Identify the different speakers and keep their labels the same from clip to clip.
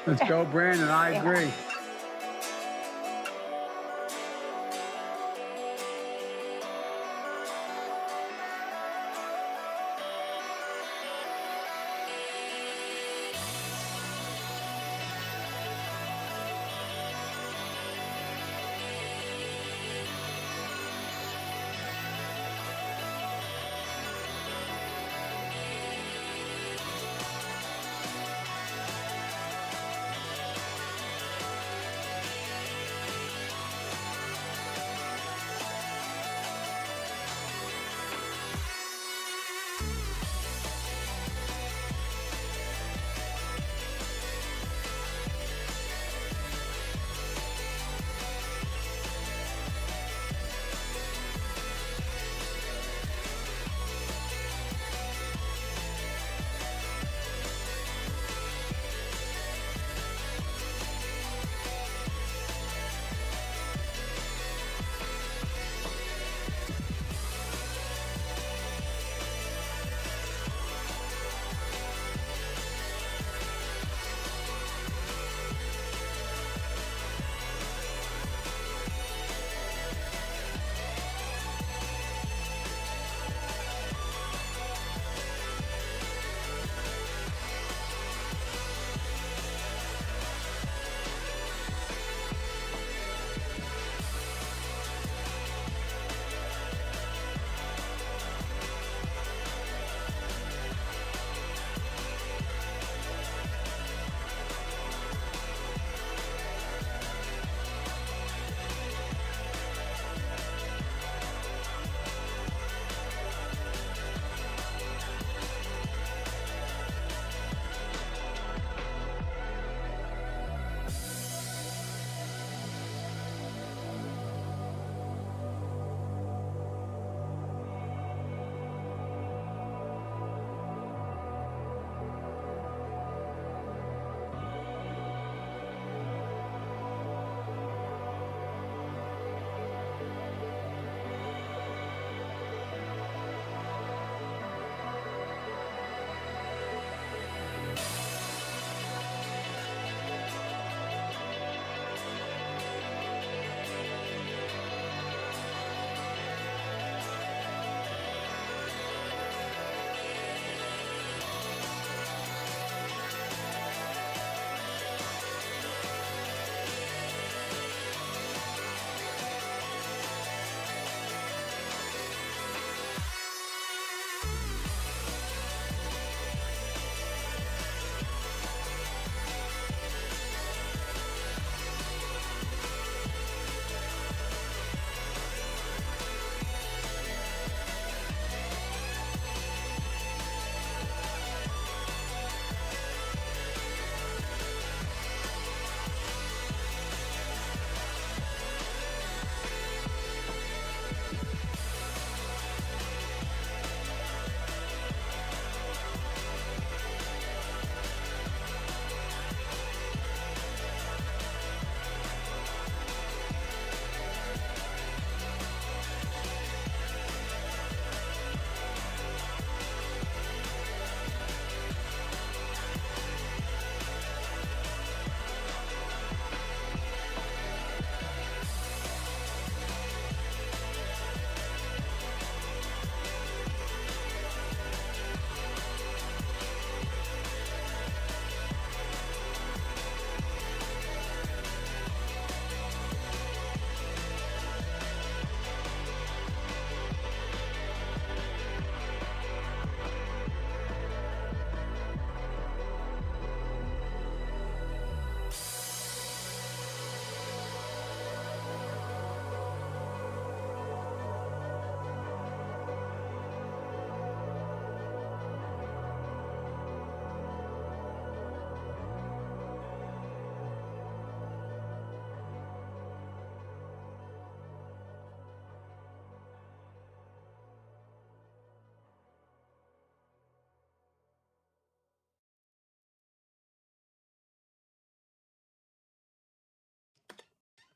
Speaker 1: Let's go, Brandon. I agree.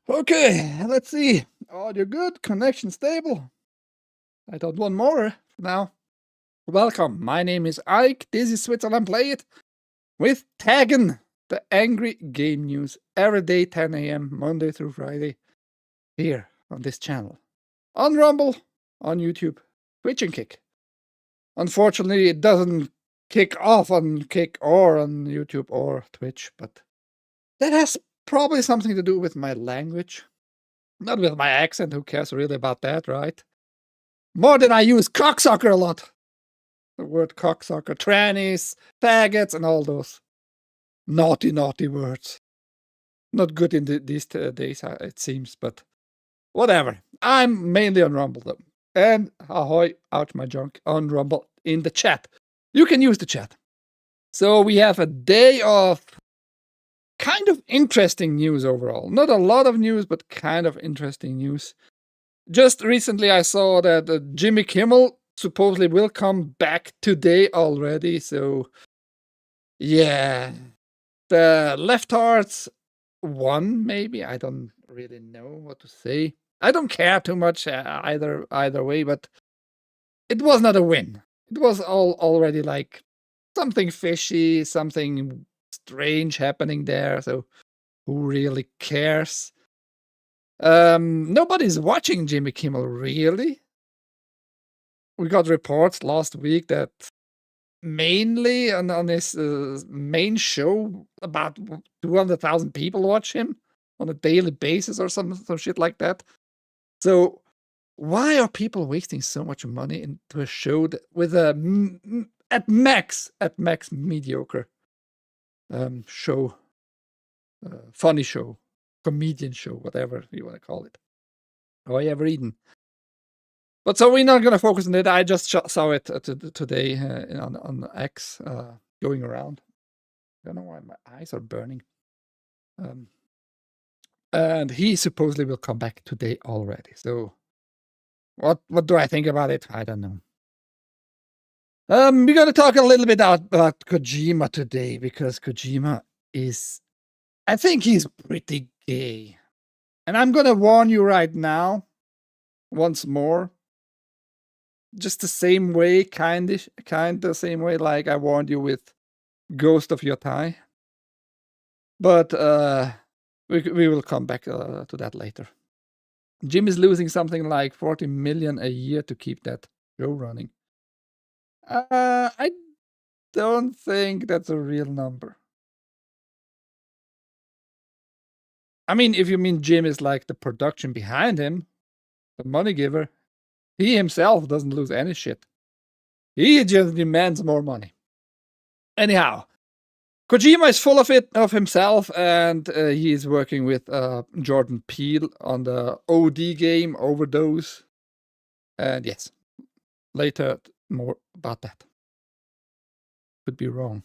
Speaker 1: Okay, let's see. Audio good, connection stable. I don't want more for now. Welcome, my name is Ike, this is Switzerland.playit with TAGN. The angry game news every day, 10 a.m., Monday through Friday, here on this channel. On Rumble, on YouTube, Twitch and Kick. Unfortunately, it doesn't kick off on Kick or on YouTube or Twitch, but that has probably something to do with my language. Not with my accent, who cares really about that, right? More than I use cocksucker a lot. The word cocksucker, trannies, faggots, and all those naughty, naughty words. Not good in these days, it seems, but whatever. I'm mainly on Rumble, though. And ahoy, out my junk, on Rumble in the chat. You can use the chat. So we have a day of kind of interesting news overall. Not a lot of news, but kind of interesting news. Just recently I saw that Jimmy Kimmel supposedly will come back today already. So yeah, the leftards won, maybe. I don't really know what to say. I don't care too much either way, but it was not a win. It was already like something fishy, something strange happening there. So who really cares? Nobody's watching Jimmy Kimmel, really. We got reports last week that mainly on his main show, about 200,000 people watch him on a daily basis or some shit like that. So why are people wasting so much money into a show with a at max mediocre show, funny show, comedian show, whatever you want to call it? Oh, I ever eaten. But so we're not going to focus on it. I just saw it today on X going around. I don't know why my eyes are burning. And he supposedly will come back today already. So what do I think about it? I don't know. We're going to talk a little bit about Kojima today, because Kojima is, I think he's pretty gay. And I'm going to warn you right now, once more, just the same way, kind of same way like I warned you with Ghost of Yotai. But we will come back to that later. Jim is losing something like 40 million a year to keep that show running. I don't think that's a real number. I mean, if you mean Jim is like the production behind him, the money giver, he himself doesn't lose any shit. He just demands more money. Anyhow, Kojima is full of it, of himself, and he is working with Jordan Peele on the OD game, Overdose. And yes, later more about that. Could be wrong.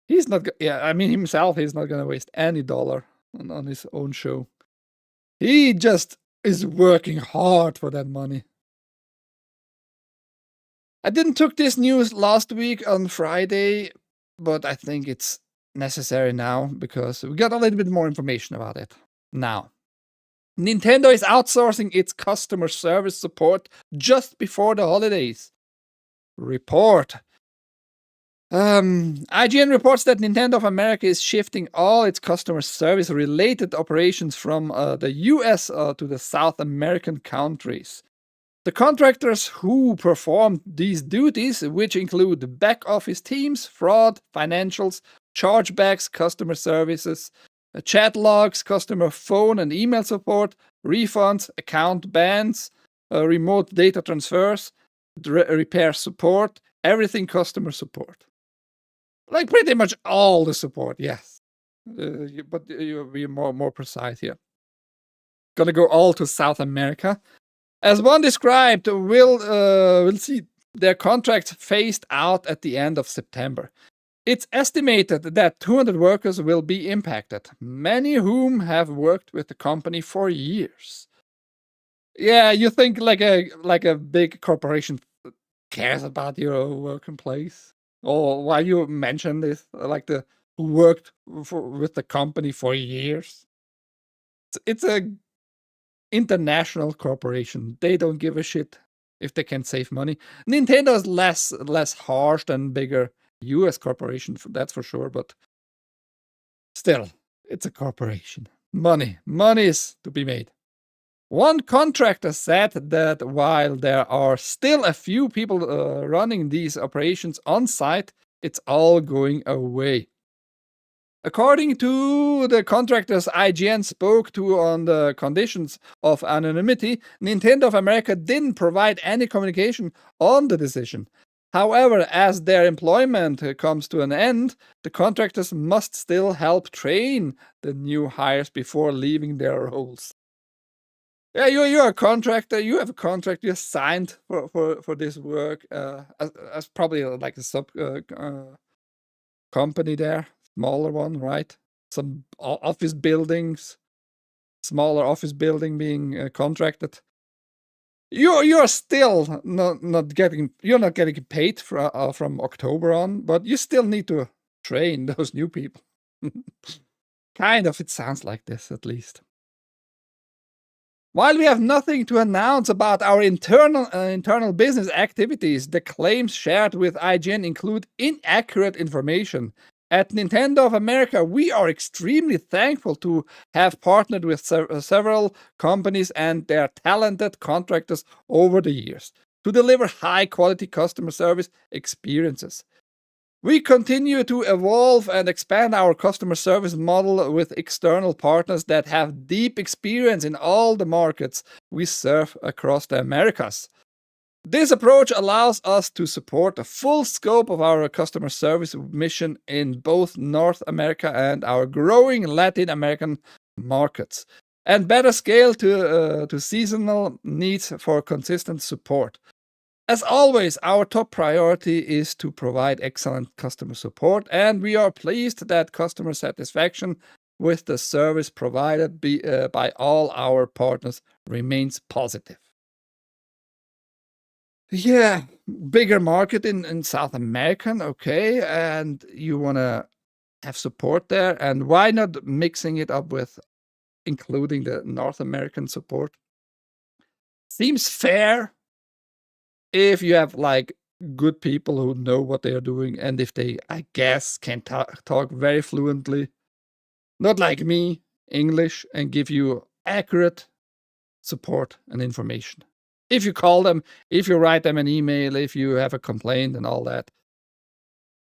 Speaker 1: He's not, I mean, himself, he's not going to waste any dollar on his own show. He just is working hard for that money. I didn't took this news last week on Friday, but I think it's necessary now because we got a little bit more information about it now. Nintendo is outsourcing its customer service support just before the holidays. Report. IGN reports that Nintendo of America is shifting all its customer service related operations from the US to the South American countries. The contractors who perform these duties, which include back office teams, fraud, financials, chargebacks, customer services, chat logs, customer phone and email support, refunds, account bans, remote data transfers, repair support, everything customer support. Like pretty much all the support, yes. But you'll be more precise here. Gonna go all to South America. As one described, we'll see their contracts phased out at the end of September. It's estimated that 200 workers will be impacted, many whom have worked with the company for years. Yeah, you think like a big corporation cares about your working place? Or why you mention this, like the who worked with the company for years? It's a international corporation. They don't give a shit if they can save money. Nintendo is less harsh than bigger US corporation, that's for sure. But Still, it's a corporation. Money is to be made. One contractor said that while there are still a few people running these operations on site, it's all going away. According to the contractors IGN spoke to on the conditions of anonymity, Nintendo of America didn't provide any communication on the decision. However, as their employment comes to an end, the contractors must still help train the new hires before leaving their roles. Yeah, you're a contractor. You have a contract. You're signed for this work as probably like a sub company there, smaller one, right? Some office buildings, smaller office building being contracted. You're still not getting paid from October on, but you still need to train those new people. Kind of, it sounds like this at least. While we have nothing to announce about our internal business activities, the claims shared with IGN include inaccurate information. At Nintendo of America, we are extremely thankful to have partnered with several companies and their talented contractors over the years to deliver high-quality customer service experiences. We continue to evolve and expand our customer service model with external partners that have deep experience in all the markets we serve across the Americas. This approach allows us to support the full scope of our customer service mission in both North America and our growing Latin American markets, and better scale to seasonal needs for consistent support. As always, our top priority is to provide excellent customer support, and we are pleased that customer satisfaction with the service provided by all our partners remains positive. Yeah, bigger market in South America, okay, and you want to have support there, and why not mixing it up with including the North American support? Seems fair if you have like good people who know what they are doing, and if they, I guess, can talk very fluently, not like me, English, and give you accurate support and information. If you call them, if you write them an email, if you have a complaint and all that.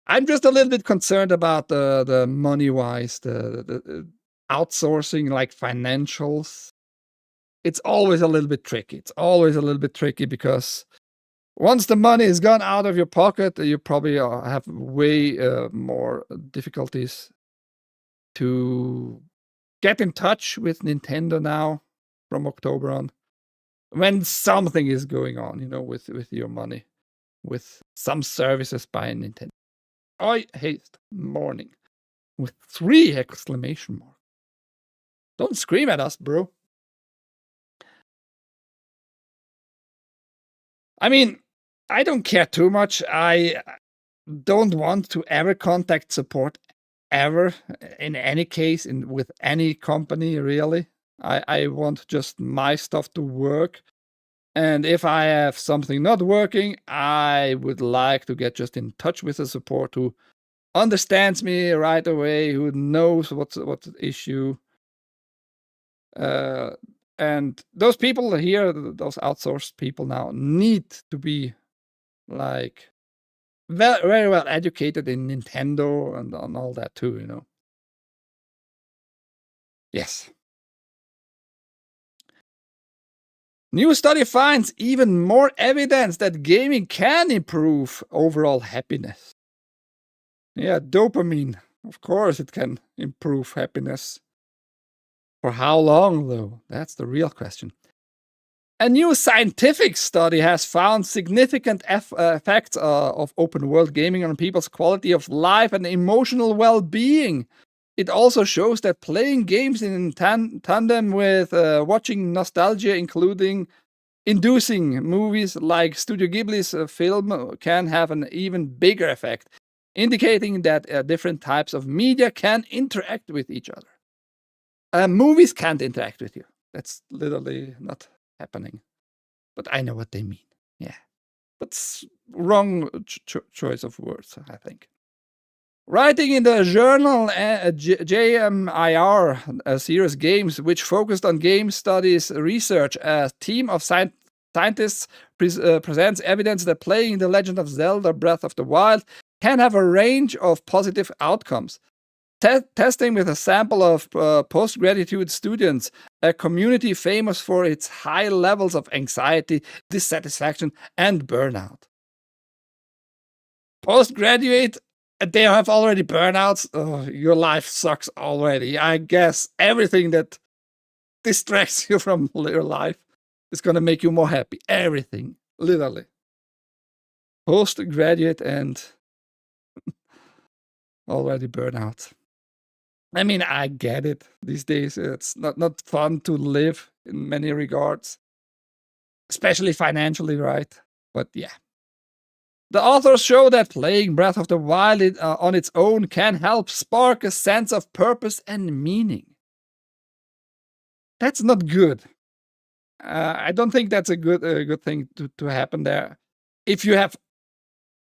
Speaker 1: I'm just a little bit concerned about the money-wise, the outsourcing, like financials. It's always a little bit tricky. It's always a little bit tricky because once the money is gone out of your pocket, you probably have way more difficulties to get in touch with Nintendo now from October on. When something is going on, with your money, with some services by Nintendo. I hate morning with 3 exclamation marks. Don't scream at us, bro. I mean, I don't care too much. I don't want to ever contact support ever in any case with any company, really. I want just my stuff to work. And if I have something not working, I would like to get just in touch with the support who understands me right away, who knows what's the issue. And those people here, those outsourced people now, need to be like very well educated in Nintendo and on all that too, Yes. New study finds even more evidence that gaming can improve overall happiness. Yeah, dopamine. Of course it can improve happiness. For how long, though? That's the real question. A new scientific study has found significant effects of open-world gaming on people's quality of life and emotional well-being. It also shows that playing games in tandem with watching nostalgia, including inducing movies like Studio Ghibli's film, can have an even bigger effect, indicating that different types of media can interact with each other. Movies can't interact with you. That's literally not happening. But I know what they mean. Yeah. That's wrong choice of words, I think. Writing in the journal JMIR Serious Games, which focused on game studies research, a team of scientists presents evidence that playing The Legend of Zelda Breath of the Wild can have a range of positive outcomes. Testing with a sample of postgraduate students, a community famous for its high levels of anxiety, dissatisfaction, and burnout. Postgraduate, they have already burnouts. Oh, your life sucks already. I guess everything that distracts you from your life is going to make you more happy. Everything, literally. Postgraduate and already burnout. I mean, I get it. These days, it's not fun to live in many regards, especially financially, right? But yeah. The authors show that playing Breath of the Wild on its own can help spark a sense of purpose and meaning. That's not good. I don't think that's a good thing to happen there. If you have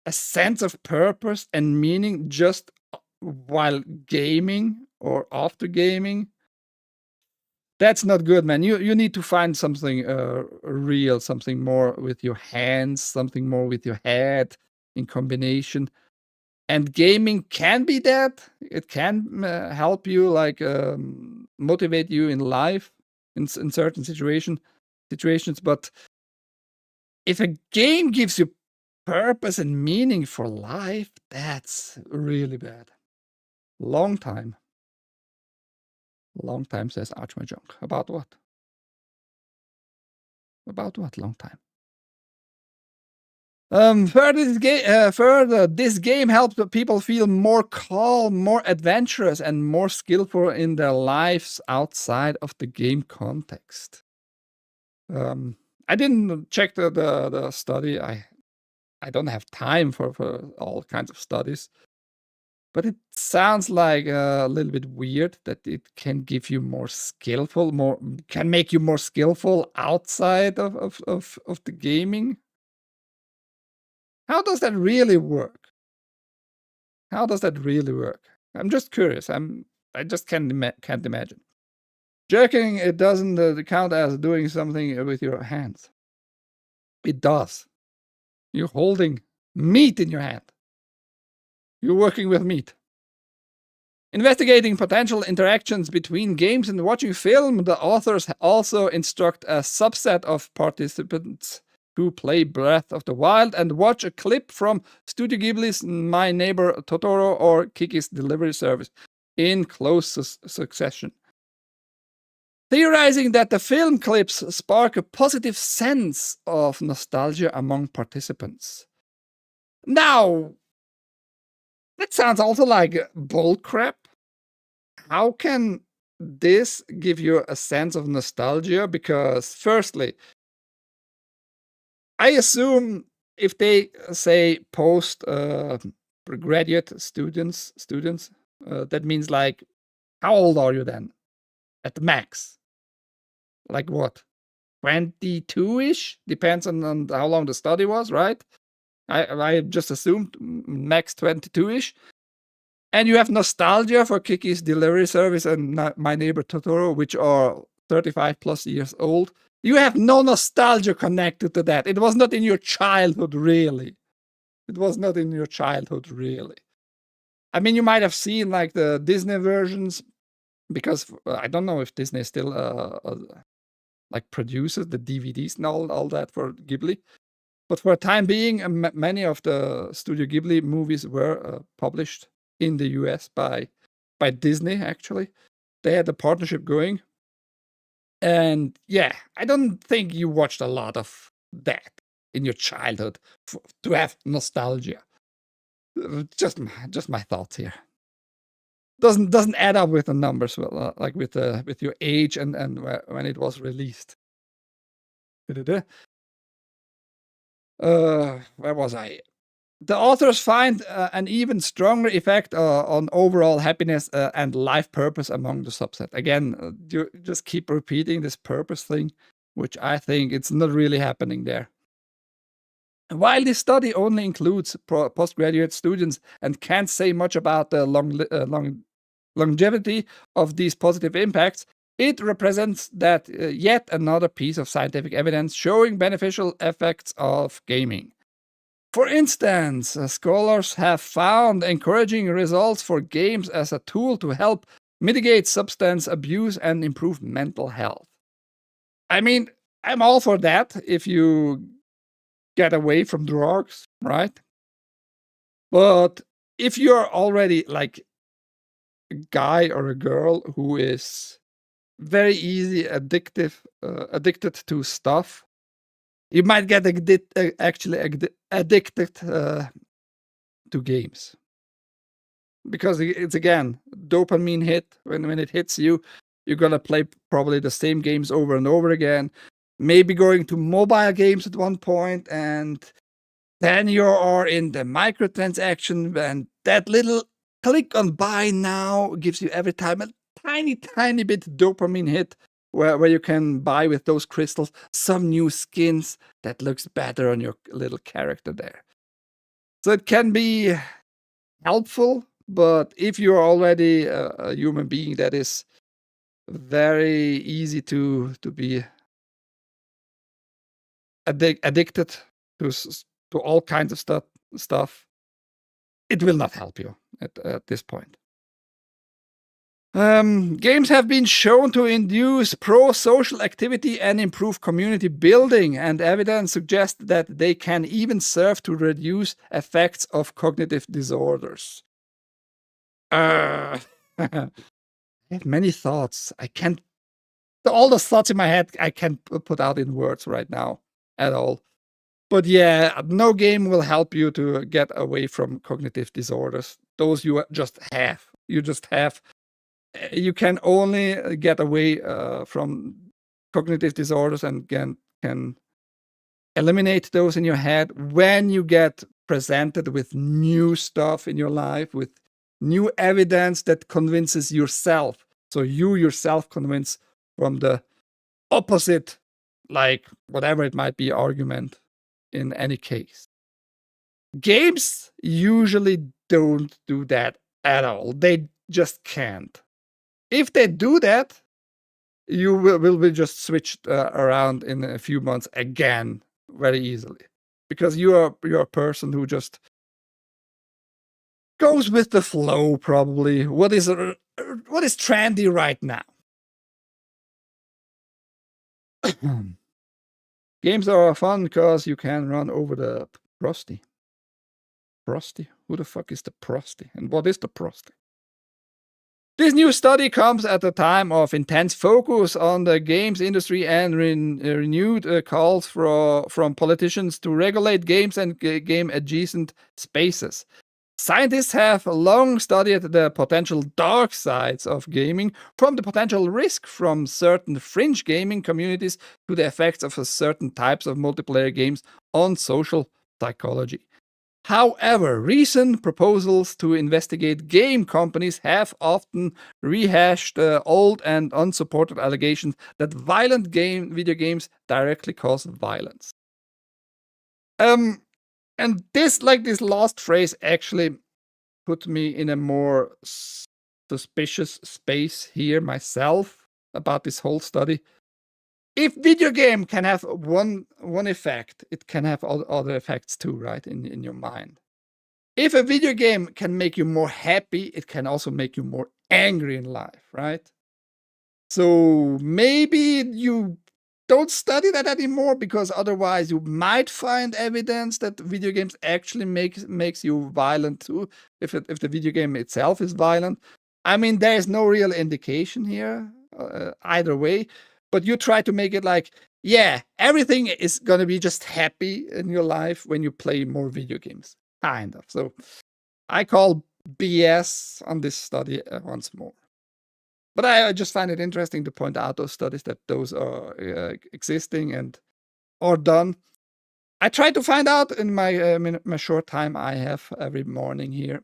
Speaker 1: a sense of purpose and meaning just while gaming or after gaming, that's not good, man. You need to find something real, something more with your hands, something more with your head in combination. And gaming can be that. It can help you, like motivate you in life in certain situations. But if a game gives you purpose and meaning for life, that's really bad. Long time. Long time, says Arch My Junk. About what? About what long time? Further, this game helps people feel more calm, more adventurous, and more skillful in their lives outside of the game context. I didn't check the study. I don't have time for all kinds of studies. But it sounds like a little bit weird that it can give you more skillful, can make you more skillful outside of the gaming. How does that really work? How does that really work? I'm just curious. I just can't imagine. Jerking, it doesn't count as doing something with your hands. It does. You're holding meat in your hand. You're working with meat. Investigating potential interactions between games and watching film, the authors also instruct a subset of participants to play Breath of the Wild and watch a clip from Studio Ghibli's My Neighbor Totoro or Kiki's Delivery Service in close succession. Theorizing that the film clips spark a positive sense of nostalgia among participants. Now, that sounds also like bullcrap. How can this give you a sense of nostalgia? Because firstly, I assume if they say graduate students, that means like, how old are you then? At the max. Like what? 22-ish? Depends on how long the study was, right? I just assumed max 22-ish. And you have nostalgia for Kiki's Delivery Service and My Neighbor Totoro, which are 35 plus years old. You have no nostalgia connected to that. It was not in your childhood, really. It was not in your childhood, really. I mean, you might have seen like the Disney versions, because I don't know if Disney still like produces the DVDs and all that for Ghibli. But for a time being, many of the Studio Ghibli movies were published in the US by Disney, actually. They had a partnership going. And yeah, I don't think you watched a lot of that in your childhood to have nostalgia. Just my thoughts here. Doesn't add up with the numbers, like with your age and when it was released. Where was I? The authors find an even stronger effect on overall happiness and life purpose among the subset. Again, you just keep repeating this purpose thing, which I think it's not really happening there. While this study only includes postgraduate students and can't say much about the longevity of these positive impacts, it represents that yet another piece of scientific evidence showing beneficial effects of gaming. For instance, scholars have found encouraging results for games as a tool to help mitigate substance abuse and improve mental health. I mean, I'm all for that if you get away from drugs, right? But if you're already like a guy or a girl who is very easy addicted to stuff, you might get addicted to games. Because it's again, dopamine hit. When it hits you, you're gonna play probably the same games over and over again. Maybe going to mobile games at one point, and then you are in the microtransaction, and that little click on buy now gives you every time a tiny bit dopamine hit where you can buy with those crystals some new skins that looks better on your little character there. So it can be helpful, but if you're already a human being that is very easy to be addicted to all kinds of stuff, it will not help you at this point. Games have been shown to induce pro-social activity and improve community building, and evidence suggests that they can even serve to reduce effects of cognitive disorders. I have many thoughts. I can't. All the thoughts in my head I can't put out in words right now at all. But yeah, no game will help you to get away from cognitive disorders. Those you just have. You just have. You can only get away from cognitive disorders and can eliminate those in your head when you get presented with new stuff in your life, with new evidence that convinces yourself. So you yourself convince from the opposite, like whatever it might be, argument in any case. Games usually don't do that at all. They just can't. If they do that, you will be just switched around in a few months again very easily, because you're a person who just goes with the flow. Probably what is trendy right now. Games are fun because you can run over the prosty. Prosty? Who the fuck is the prosty? And what is the prosty? This new study comes at a time of intense focus on the games industry and renewed calls from politicians to regulate games and game-adjacent spaces. Scientists have long studied the potential dark sides of gaming, from the potential risk from certain fringe gaming communities to the effects of certain types of multiplayer games on social psychology. However, recent proposals to investigate game companies have often rehashed old and unsupported allegations that violent video games directly cause violence. And this last phrase actually put me in a more suspicious space here myself about this whole study. If video game can have one effect, it can have other effects too, right? In your mind. If a video game can make you more happy, it can also make you more angry in life, right? So maybe you don't study that anymore, because otherwise you might find evidence that video games actually makes you violent too, if the video game itself is violent. I mean, there is no real indication here either way, but you try to make it like, yeah, everything is gonna be just happy in your life when you play more video games, kind of. So I call BS on this study once more. But I just find it interesting to point out those studies, that those are existing and are done. I try to find out in my short time I have every morning here,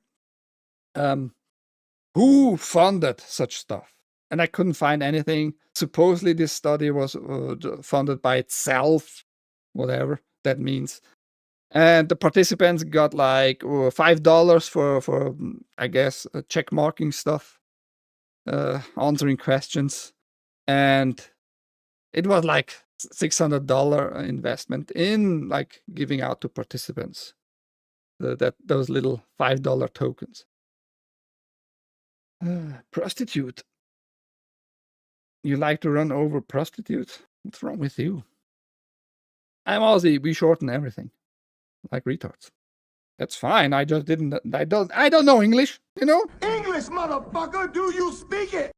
Speaker 1: who funded such stuff. And I couldn't find anything. Supposedly this study was funded by itself, whatever that means. And the participants got like $5 for I guess check marking stuff, answering questions, and it was like $600 investment in like giving out to participants those little $5 tokens. Prostitute. You like to run over prostitutes? What's wrong with you? I'm Aussie. We shorten everything, like retards. That's fine. I just didn't. I don't know English. You know.
Speaker 2: English, motherfucker. Do you speak it?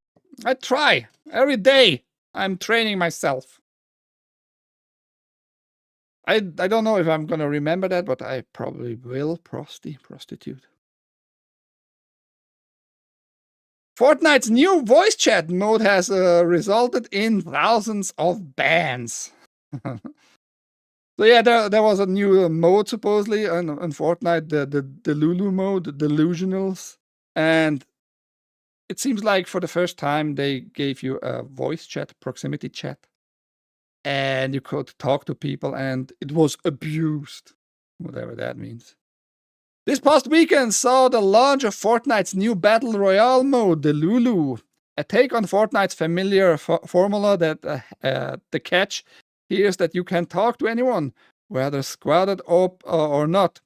Speaker 1: I try every day. I'm training myself. I don't know if I'm gonna remember that, but I probably will. Prostitute. Fortnite's new voice chat mode has resulted in thousands of bans. So yeah, there was a new mode supposedly on Fortnite, the Lulu mode, Delusionals, and it seems like for the first time they gave you a voice chat, proximity chat, and you could talk to people, and it was abused, whatever that means. This past weekend saw the launch of Fortnite's new Battle Royale mode, the Lulu, a take on Fortnite's familiar formula that the catch here is that you can talk to anyone, whether squatted or not,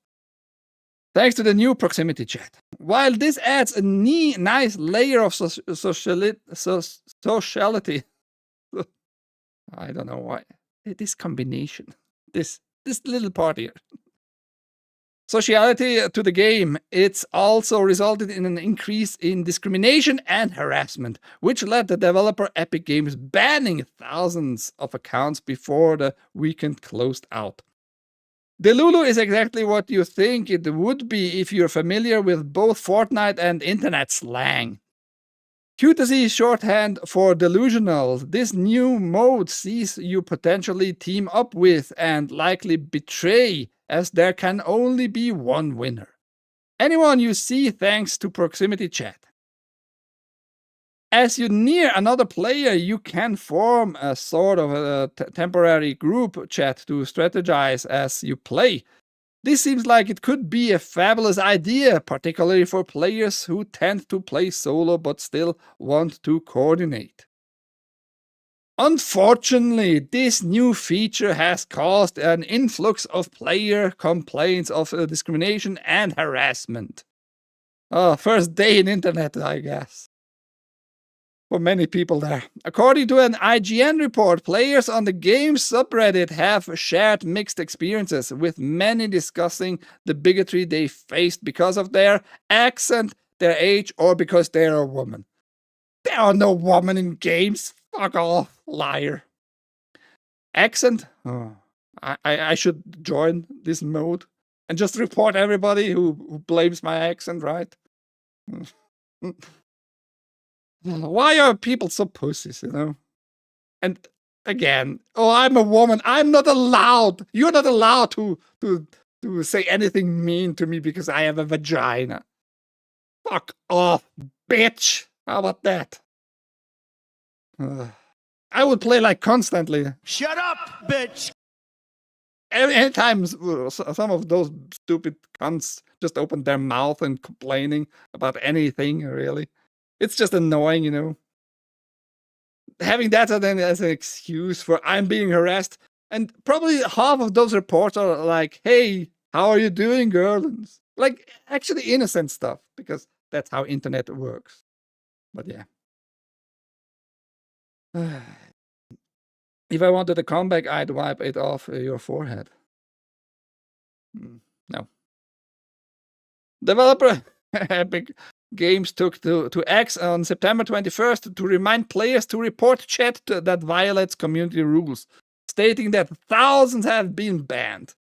Speaker 1: thanks to the new proximity chat. While this adds a nice layer of sociality, I don't know why, this combination, this little part here. Sociality to the game, it's also resulted in an increase in discrimination and harassment, which led the developer Epic Games banning thousands of accounts before the weekend closed out. The Lulu is exactly what you think it would be if you're familiar with both Fortnite and internet slang. QTC shorthand for delusional, this new mode sees you potentially team up with and likely betray, as there can only be one winner. Anyone you see thanks to proximity chat. As you near another player, you can form a sort of a temporary group chat to strategize as you play. This seems like it could be a fabulous idea, particularly for players who tend to play solo but still want to coordinate. Unfortunately, this new feature has caused an influx of player complaints of discrimination and harassment. First day in internet, I guess. For many people there. According to an IGN report, players on the game subreddit have shared mixed experiences, with many discussing the bigotry they faced because of their accent, their age, or because they're a woman. There are no women in games. Fuck off, liar. Accent? Oh, I should join this mode and just report everybody who blames my accent, right? Why are people so pussies, you know? And again, I'm a woman. I'm not allowed. You're not allowed to say anything mean to me because I have a vagina. Fuck off, bitch. How about that? I would play like constantly.
Speaker 2: Shut up, bitch.
Speaker 1: Anytime some of those stupid cunts just open their mouth and complaining about anything, really. It's just annoying, you know. Having that as an excuse for I'm being harassed, and probably half of those reports are like, hey, how are you doing, girl? And like, actually innocent stuff, because that's how internet works. But yeah. If I wanted a comeback, I'd wipe it off your forehead. No. Developer Epic Games took to X on September 21st to remind players to report chat that violates community rules, stating that thousands have been banned.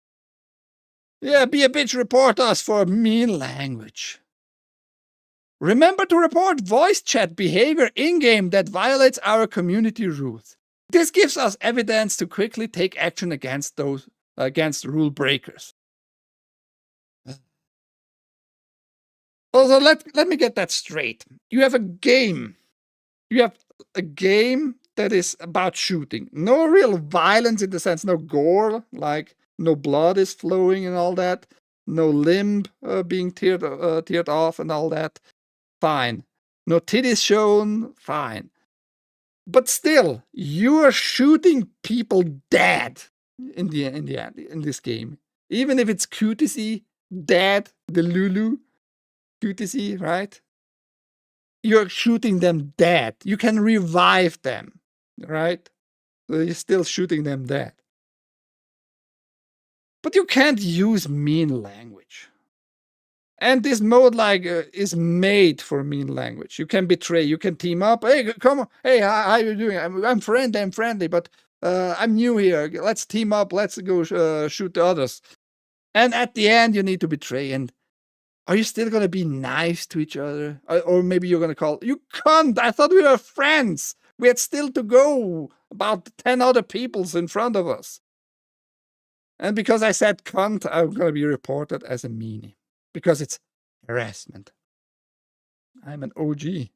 Speaker 1: Yeah, be a bitch, report us for mean language. Remember to report voice chat behavior in-game that violates our community rules. This gives us evidence to quickly take action against rule breakers. Also, let me get that straight. You have a game. You have a game that is about shooting. No real violence in the sense, no gore, like no blood is flowing and all that, no limb being teared off and all that, fine. No titties shown, fine. But still, you are shooting people dead in the end in this game. Even if it's cutesy, dead, the Lulu, cutesy, right? You're shooting them dead. You can revive them, right? So you're still shooting them dead. But you can't use mean language. And this mode is made for mean language. You can betray, you can team up. Hey, come on. Hey, how you doing? I'm friendly, but I'm new here. Let's team up. Let's go shoot the others. And at the end, you need to betray. And are you still going to be nice to each other? Or maybe you're going to call, you cunt, I thought we were friends. We had still to go about 10 other peoples in front of us. And because I said cunt, I'm going to be reported as a meanie. Because it's harassment. I'm an OG.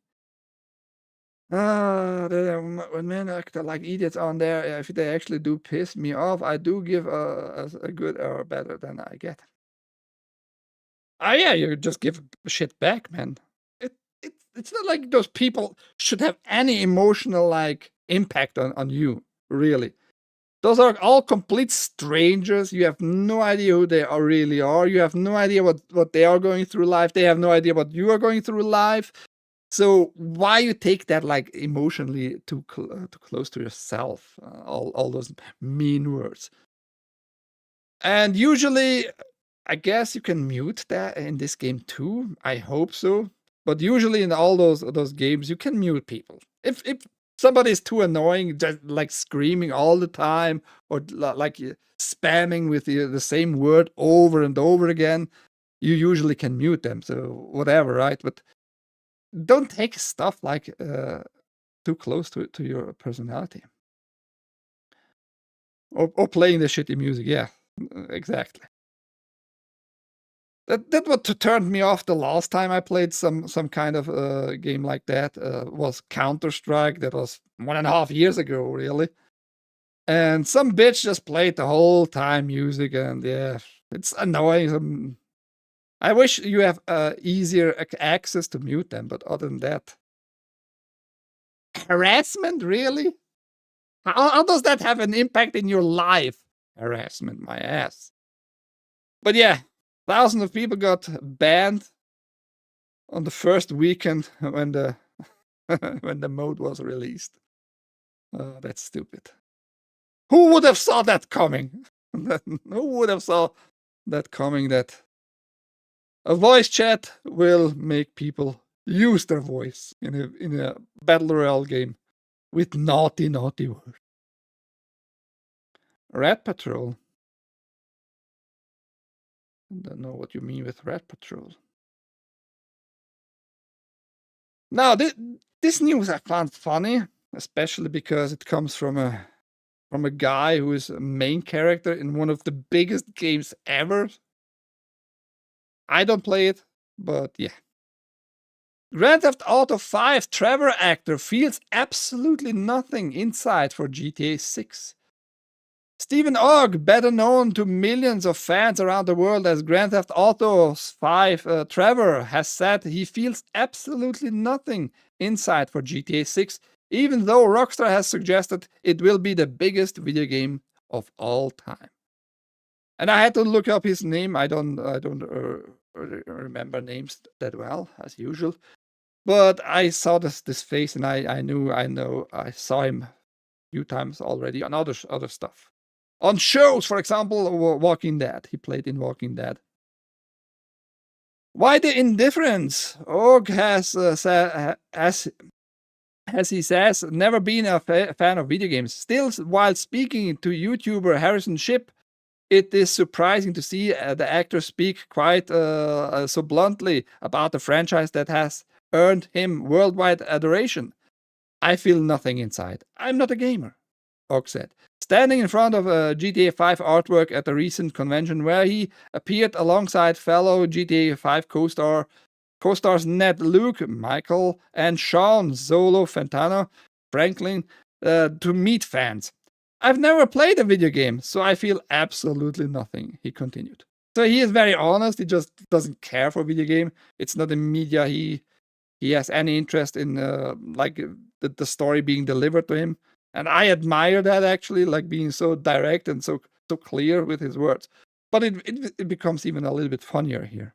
Speaker 1: When men act like idiots on there, if they actually do piss me off, I do give a good or better than I get. Yeah, you just give shit back, man. It's not like those people should have any emotional impact on you, really. Those are all complete strangers. You have no idea who they really are. You have no idea what they are going through life. They have no idea what you are going through life. So why you take that emotionally too close to yourself? All those mean words. And usually, I guess you can mute that in this game too. I hope so. But usually in all those games, you can mute people. If somebody is too annoying, just screaming all the time, or spamming with the same word over and over again, you usually can mute them. So whatever, right? But don't take stuff too close to your personality. Or playing the shitty music, yeah, exactly. That what turned me off the last time I played some kind of game like that was Counter-Strike. That was 1.5 years ago, really. And some bitch just played the whole time music, and yeah, it's annoying. I wish you have easier access to mute them, but other than that, harassment, really? How does that have an impact in your life? Harassment, my ass. But yeah, thousands of people got banned on the first weekend when the when the mode was released. That's stupid. Who would have saw that coming? Who would have saw that coming, that a voice chat will make people use their voice in a battle royale game with naughty words. Rat Patrol. I don't know what you mean with Rat Patrol. Now, this news I found funny, especially because it comes from a guy who is a main character in one of the biggest games ever. I don't play it, but yeah. Grand Theft Auto 5 Trevor actor feels absolutely nothing inside for GTA 6. Stephen Ogg, better known to millions of fans around the world as Grand Theft Auto 5 Trevor, has said he feels absolutely nothing inside for GTA 6, even though Rockstar has suggested it will be the biggest video game of all time. And I had to look up his name. I don't remember names that well, as usual. But I saw this face, and I saw him a few times already on other stuff. On shows, for example, Walking Dead. He played in Walking Dead. Why the indifference? Og has as he says, never been a fan of video games. Still, while speaking to YouTuber Harrison Shipp, it is surprising to see the actor speak quite so bluntly about the franchise that has earned him worldwide adoration. I feel nothing inside. I'm not a gamer, Og said, standing in front of a GTA 5 artwork at a recent convention where he appeared alongside fellow GTA 5 co-stars Ned Luke, Michael, and Sean Zolo Fantano Franklin to meet fans. I've never played a video game, so I feel absolutely nothing, he continued. So he is very honest. He just doesn't care for video game. It's not a media he has any interest in, like the story being delivered to him. And I admire that, actually, like being so direct and so clear with his words. But it becomes even a little bit funnier here.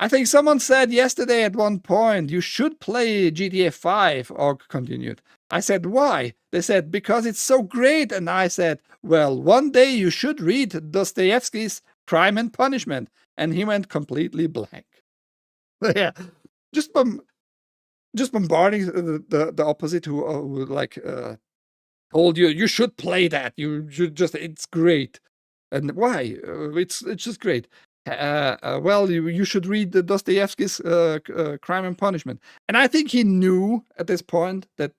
Speaker 1: I think someone said yesterday at one point, you should play GTA 5, Og continued. I said, why? They said, because it's so great. And I said, well, one day you should read Dostoevsky's Crime and Punishment. And he went completely blank. Yeah, just bombarding the opposite who like told you should play that. You should just, it's great. And why? It's just great. Well, you should read the Dostoevsky's Crime and Punishment. And I think he knew at this point that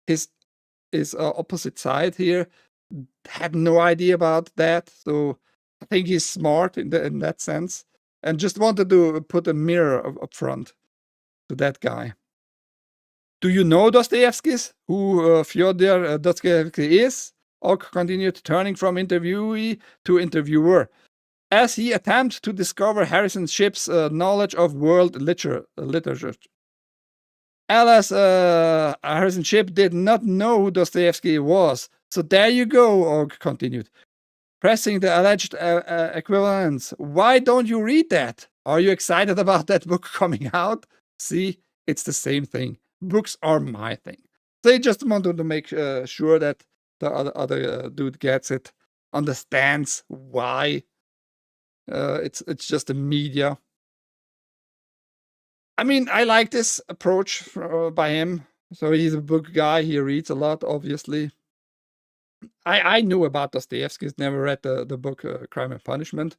Speaker 1: his opposite side here had no idea about that. So I think he's smart in that sense, and just wanted to put a mirror up front to that guy. Do you know Dostoevsky's? Who Fyodor Dostoevsky is? Og continued, turning from interviewee to interviewer, as he attempts to discover Harrison Ship's knowledge of world literature. Alas, Harrison Ship did not know who Dostoevsky was. So there you go, Og continued, pressing the alleged equivalence. Why don't you read that? Are you excited about that book coming out? See, it's the same thing. Books are my thing. They just wanted to make sure that the other dude gets it, understands why. It's just the media. I mean, I like this approach by him. So he's a book guy. He reads a lot, obviously. I knew about Dostoevsky's, never read the book Crime and Punishment.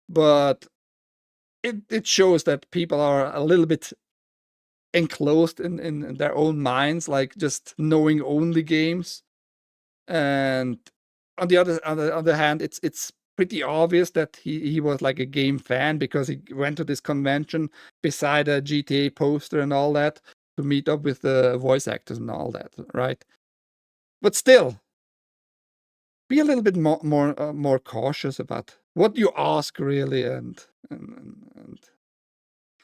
Speaker 1: But it shows that people are a little bit enclosed in their own minds, like just knowing only games. And on the other hand, it's pretty obvious that he was like a game fan, because he went to this convention beside a GTA poster and all that to meet up with the voice actors and all that, right? But still, be a little bit more cautious about what you ask, really, and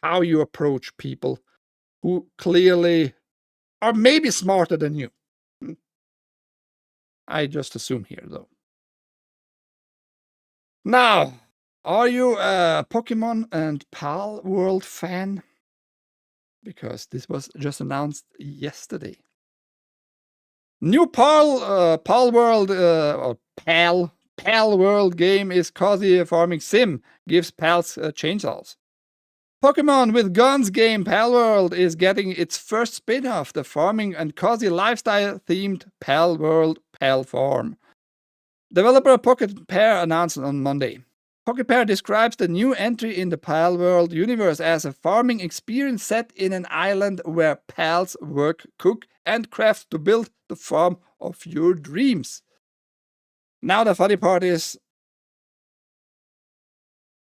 Speaker 1: how you approach people who clearly are maybe smarter than you. I just assume here, though. Now, are you a Pokemon and Pal World fan? Because this was just announced yesterday. New Pal World or Pal World game is cozy farming sim, gives pals chainsaws. Pokemon with Guns game Pal World is getting its first spin-off, the farming and cozy lifestyle-themed Pal World Pal Farm. Developer Pocket Pair announced on Monday. Pocket Pair describes the new entry in the Pal World universe as a farming experience set in an island where pals work, cook, and craft to build the farm of your dreams. Now the funny part is,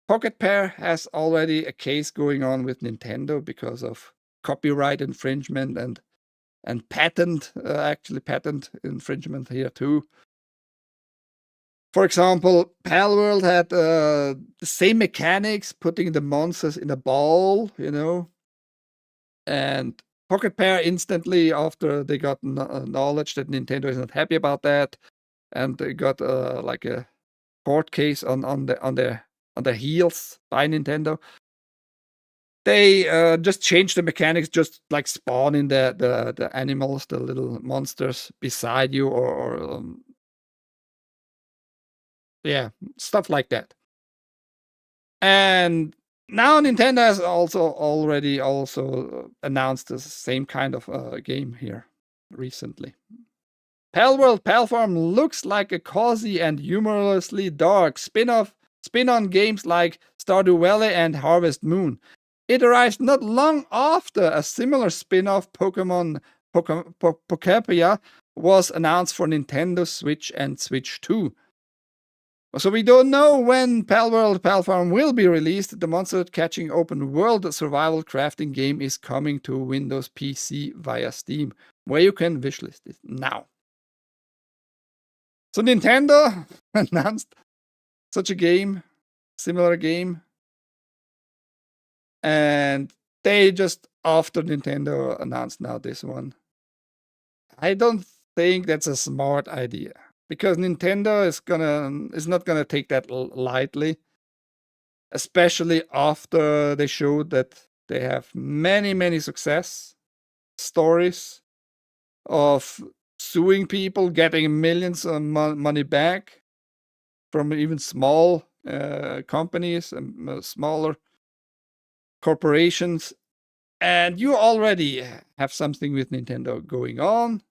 Speaker 1: Pocket Pair has already a case going on with Nintendo because of copyright infringement and patent infringement here too. For example, Pal World had the same mechanics, putting the monsters in a ball, and Pocket Pair instantly, after they got knowledge that Nintendo is not happy about that, and they got like a court case on their heels by Nintendo, they just changed the mechanics, just like spawning the animals, the little monsters beside you, or yeah, stuff like that. And now Nintendo has already announced the same kind of game here recently. Pal World Pal Farm looks like a cozy and humorously dark spin-on games like Stardew Valley and Harvest Moon. It arrives not long after a similar spin-off Pokemon Pokepia was announced for Nintendo Switch and Switch 2. So we don't know when Pal World Pal Farm will be released. The monster-catching open-world survival crafting game is coming to Windows PC via Steam, where you can wishlist it now. So Nintendo announced such a game, similar game, and they just after Nintendo announced now this one. I don't think that's a smart idea because Nintendo is not gonna take that lightly, especially after they showed that they have many success stories of suing people, getting millions of money back from even small companies and smaller corporations. And you already have something with Nintendo going on.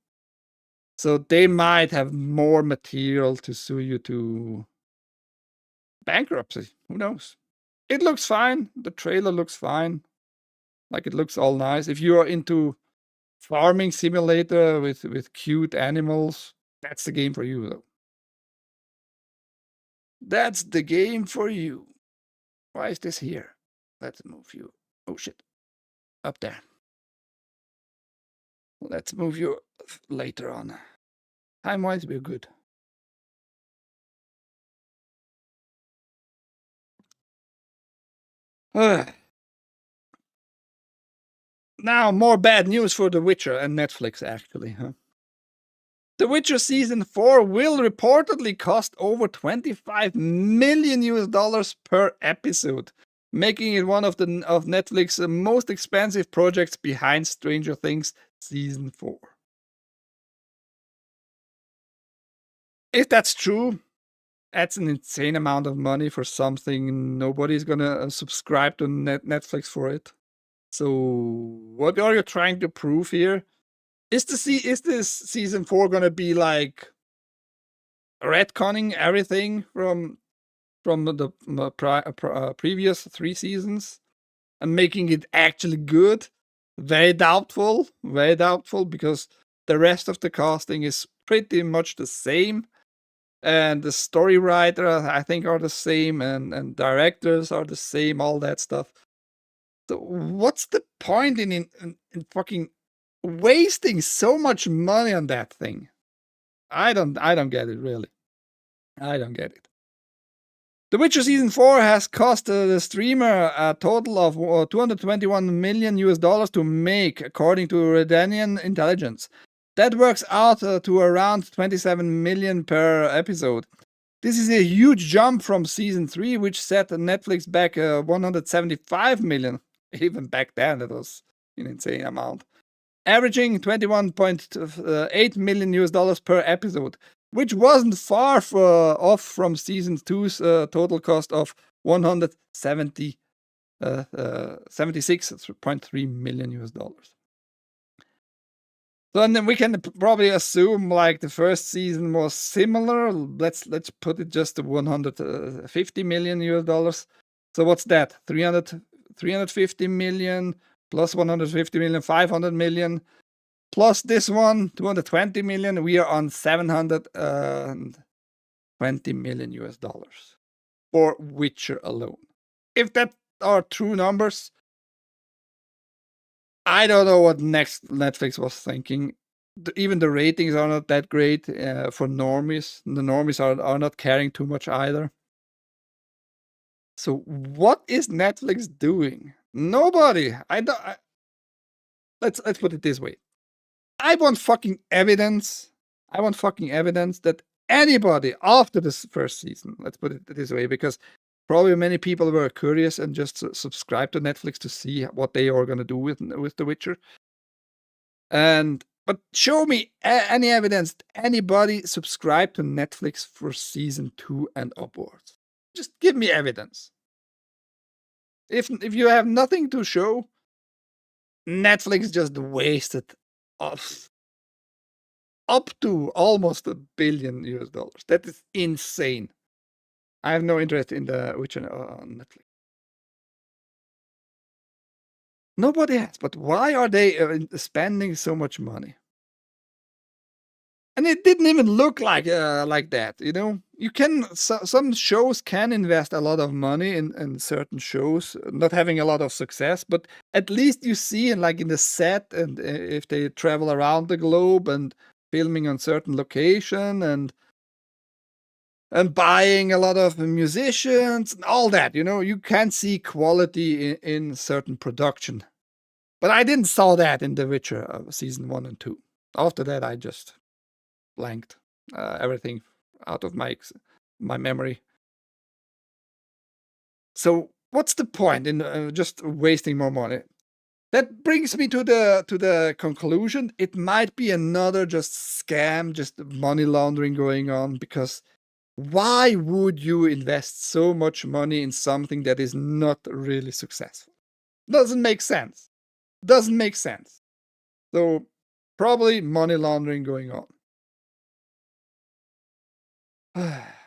Speaker 1: So they might have more material to sue you to bankruptcy. Who knows? It looks fine. The trailer looks fine. Like it looks all nice. If you are into farming simulator with cute animals, that's the game for you though. That's the game for you. Why is this here? Let's move you. Oh shit. Up there. Let's move you later on. Time-wise, we're good. Now, more bad news for The Witcher and Netflix, actually. The Witcher Season 4 will reportedly cost over $25 million per episode, making it one of Netflix's most expensive projects behind Stranger Things Season 4. If that's true, that's an insane amount of money for something nobody's gonna subscribe to Netflix for it. So, what are you trying to prove here? Is this Season 4 gonna be like retconning everything from the previous 3 seasons and making it actually good? Very doubtful, because the rest of the casting is pretty much the same, and the story writers I think are the same, and directors are the same, all that stuff. So what's the point in fucking wasting so much money on that thing? I don't get it, really. I don't get it. The Witcher Season 4 has cost the streamer a total of $221 million to make, according to Redanian intelligence. That works out to around $27 million per episode. This is a huge jump from Season 3, which set Netflix back $175 million. Even back then, that was an insane amount. Averaging $21.8 million per episode, which wasn't far off from Season 2's total cost of $76.3 million. So and then we can probably assume like the first season was similar. Let's put it just to $150 million. So what's that? 350 million plus 150 million, 500 million, plus this one, 220 million. We are on $720 million for Witcher alone. If that are true numbers, I don't know what Netflix was thinking. Even the ratings are not that great for normies. The normies are not caring too much either. So what is Netflix doing? Nobody. Let's put it this way. I want fucking evidence. That anybody after this first season, let's put it this way, because probably many people were curious and just subscribed to Netflix to see what they are going to do with The Witcher. But show me any evidence that anybody subscribed to Netflix for Season 2 and upwards. Just give me evidence. If you have nothing to show, Netflix just wasted up to almost $1 billion. That is insane. I have no interest in The Witcher on Netflix. Nobody has, but why are they spending so much money? And it didn't even look like that, you know? You can, some shows can invest a lot of money in certain shows, not having a lot of success, but at least you see in the set, and if they travel around the globe and filming on certain location, and and buying a lot of musicians and all that. You can see quality in certain production. But I didn't saw that in The Witcher season 1 and 2. After that, I just blanked everything out of my memory. So what's the point in just wasting more money? That brings me to the conclusion. It might be another just scam, just money laundering going on, because why would you invest so much money in something that is not really successful? Doesn't make sense. Doesn't make sense. So probably money laundering going on.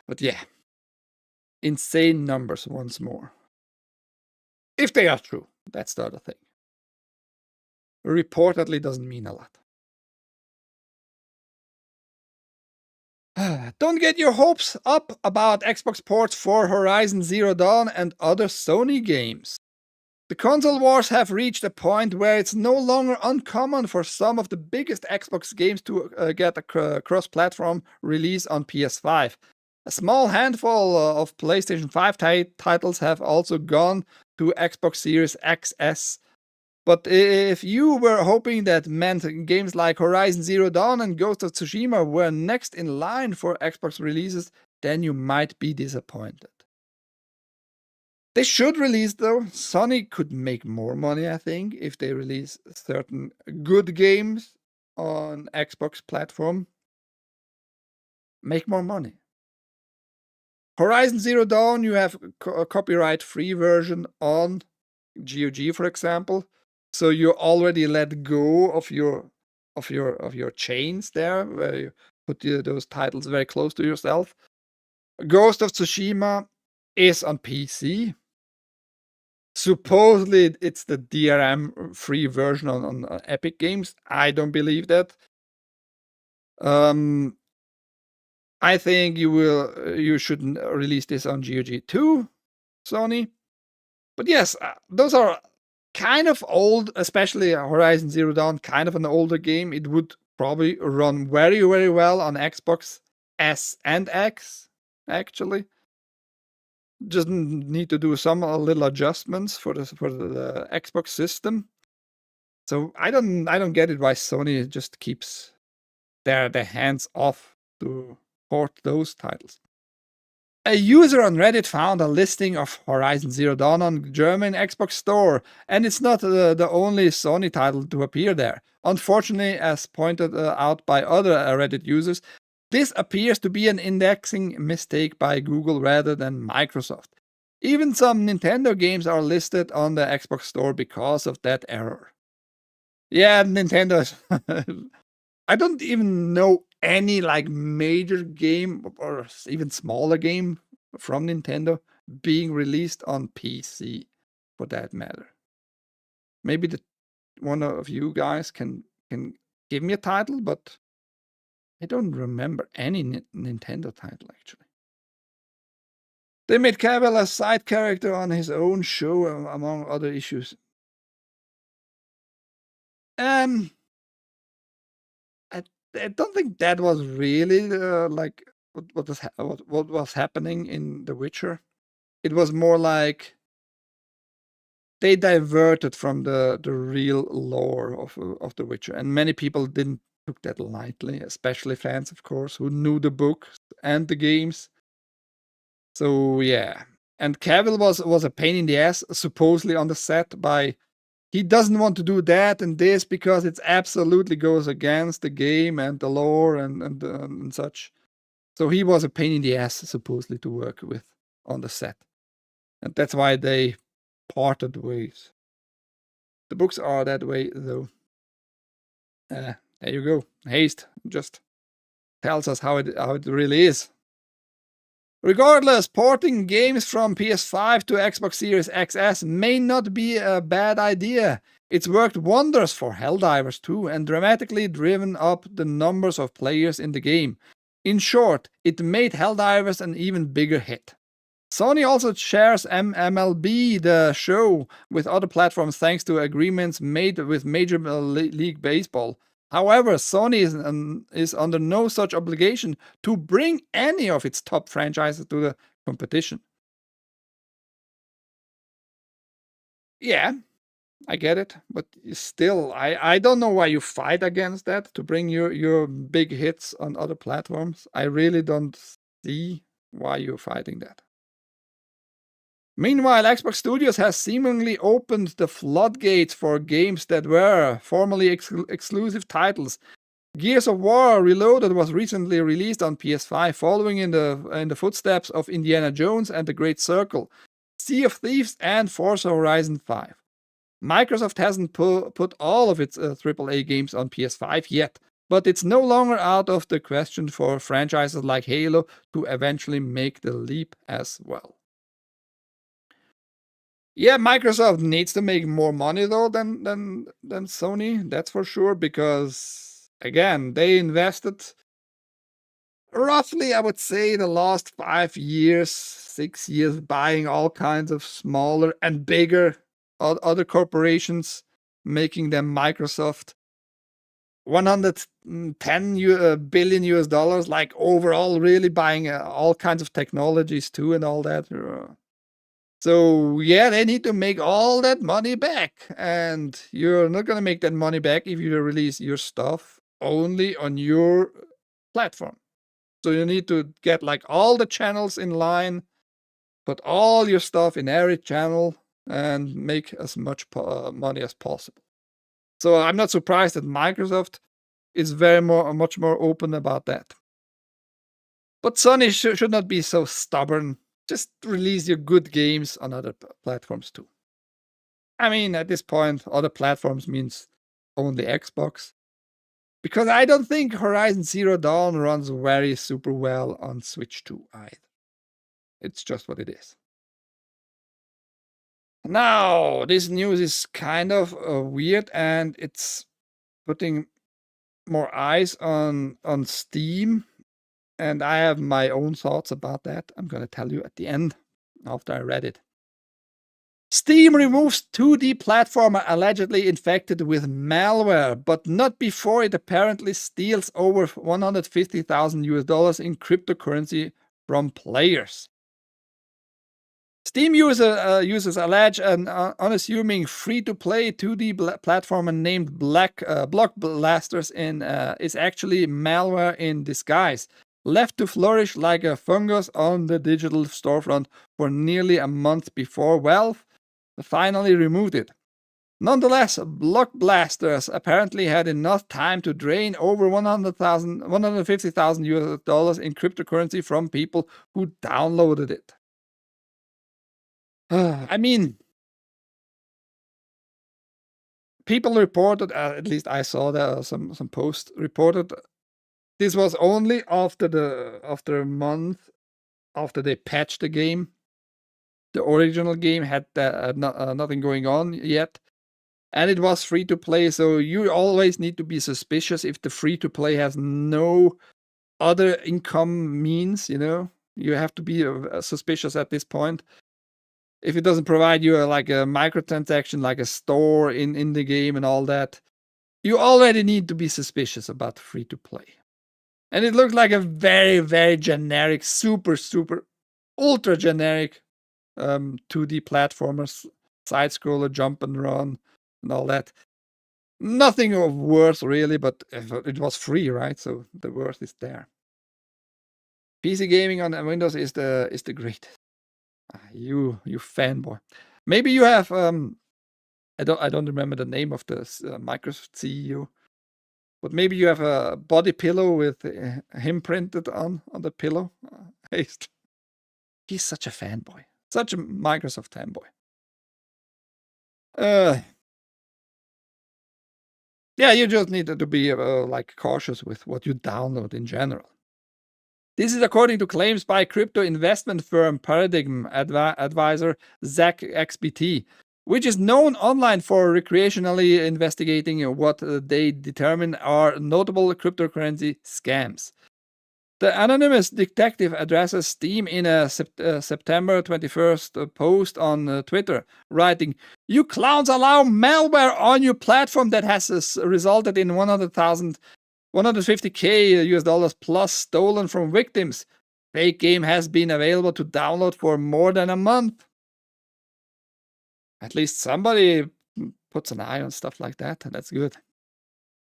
Speaker 1: But yeah, insane numbers once more. If they are true, that's the other thing. Reportedly doesn't mean a lot. Don't get your hopes up about Xbox ports for Horizon Zero Dawn and other Sony games. The console wars have reached a point where it's no longer uncommon for some of the biggest Xbox games to get a cross-platform release on PS5. A small handful of PlayStation 5 titles have also gone to Xbox Series XS. But if you were hoping that meant games like Horizon Zero Dawn and Ghost of Tsushima were next in line for Xbox releases, then you might be disappointed. They should release, though. Sony could make more money, I think, if they release certain good games on Xbox platform. Make more money. Horizon Zero Dawn, you have a copyright-free version on GOG, for example. So you already let go of your chains there, where you put those titles very close to yourself. Ghost of Tsushima is on PC. Supposedly it's the DRM-free version on Epic Games. I don't believe that. I think you should release this on GOG too, Sony. But yes, those are kind of old, especially Horizon Zero Dawn, kind of an older game. It would probably run very, very well on Xbox S and X, actually. Just need to do some little adjustments for the Xbox system. So I don't get it why Sony just keeps their hands off to port those titles. A user on Reddit found a listing of Horizon Zero Dawn on German Xbox Store, and it's not the only Sony title to appear there. Unfortunately, as pointed out by other Reddit users, this appears to be an indexing mistake by Google rather than Microsoft. Even some Nintendo games are listed on the Xbox Store because of that error. Yeah, Nintendo. I don't even know any major game or even smaller game from Nintendo being released on PC, for that matter. Maybe one of you guys can give me a title, but I don't remember any Nintendo title, actually. They made Cavill a side character on his own show, among other issues. I don't think that was really what was happening in The Witcher. It was more like they diverted from the real lore of The Witcher, and many people didn't took that lightly, especially fans, of course, who knew the books and the games. So yeah, and Cavill was a pain in the ass, supposedly on the set. He doesn't want to do that and this because it absolutely goes against the game and the lore and such. So he was a pain in the ass, supposedly, to work with on the set. And that's why they parted ways. The books are that way, though. There you go. Haste just tells us how it really is. Regardless, porting games from PS5 to Xbox Series XS may not be a bad idea. It's worked wonders for Helldivers 2 and dramatically driven up the numbers of players in the game. In short, it made Helldivers an even bigger hit. Sony also shares MLB The Show with other platforms thanks to agreements made with Major League Baseball. However, Sony is under no such obligation to bring any of its top franchises to the competition. Yeah, I get it, but still, I don't know why you fight against that to bring your big hits on other platforms. I really don't see why you're fighting that. Meanwhile, Xbox Studios has seemingly opened the floodgates for games that were formerly exclusive titles. Gears of War Reloaded was recently released on PS5, following in the footsteps of Indiana Jones and the Great Circle, Sea of Thieves, and Forza Horizon 5. Microsoft hasn't put all of its AAA games on PS5 yet, but it's no longer out of the question for franchises like Halo to eventually make the leap as well. Yeah, Microsoft needs to make more money though than Sony, that's for sure, because again, they invested roughly, I would say, the last 5 years, 6 years, buying all kinds of smaller and bigger other corporations, making them Microsoft. 110 billion US dollars, like overall, really buying all kinds of technologies too and all that. So yeah, they need to make all that money back, and you're not gonna make that money back if you release your stuff only on your platform. So you need to get like all the channels in line, put all your stuff in every channel, and make as much money as possible. So I'm not surprised that Microsoft is much more open about that. But Sony should not be so stubborn. Just release your good games on other platforms too. I mean, at this point, other platforms means only Xbox. Because I don't think Horizon Zero Dawn runs very super well on Switch 2 either. It's just what it is. Now, this news is kind of weird, and it's putting more eyes on Steam. And I have my own thoughts about that. I'm going to tell you at the end after I read it. Steam removes 2D platformer allegedly infected with malware, but not before it apparently steals over 150,000 US dollars in cryptocurrency from players. Steam users allege an unassuming free-to-play 2D platformer named Block Blasters is actually malware in disguise, left to flourish like a fungus on the digital storefront for nearly a month before Valve finally removed it. Nonetheless, Block Blasters apparently had enough time to drain over 150,000 US dollars in cryptocurrency from people who downloaded it. I mean, people reported, at least I saw that some posts reported, this was only after a month after they patched the game. The original game had nothing going on yet, and it was free to play. So you always need to be suspicious if the free to play has no other income means. You have to be suspicious at this point. If it doesn't provide you like a microtransaction, like a store in the game and all that, you already need to be suspicious about free to play. And it looked like a very, very generic, super, ultra generic 2D platformers, side scroller, jump and run, and all that. Nothing of worth really, but it was free, right? So the worth is there. PC gaming on Windows is the greatest. You fanboy. Maybe you have I don't remember the name of the Microsoft CEO, but maybe you have a body pillow with him printed on the pillow. He's such a fanboy, such a Microsoft fanboy. Yeah, you just need to be like cautious with what you download in general. This is according to claims by crypto investment firm Paradigm advisor Zach XBT, which is known online for recreationally investigating what they determine are notable cryptocurrency scams. The anonymous detective addresses Steam in a September 21st post on Twitter, writing, "You clowns allow malware on your platform that has resulted in 150K US dollars plus stolen from victims. Fake game has been available to download for more than a month." At least somebody puts an eye on stuff like that. That's good.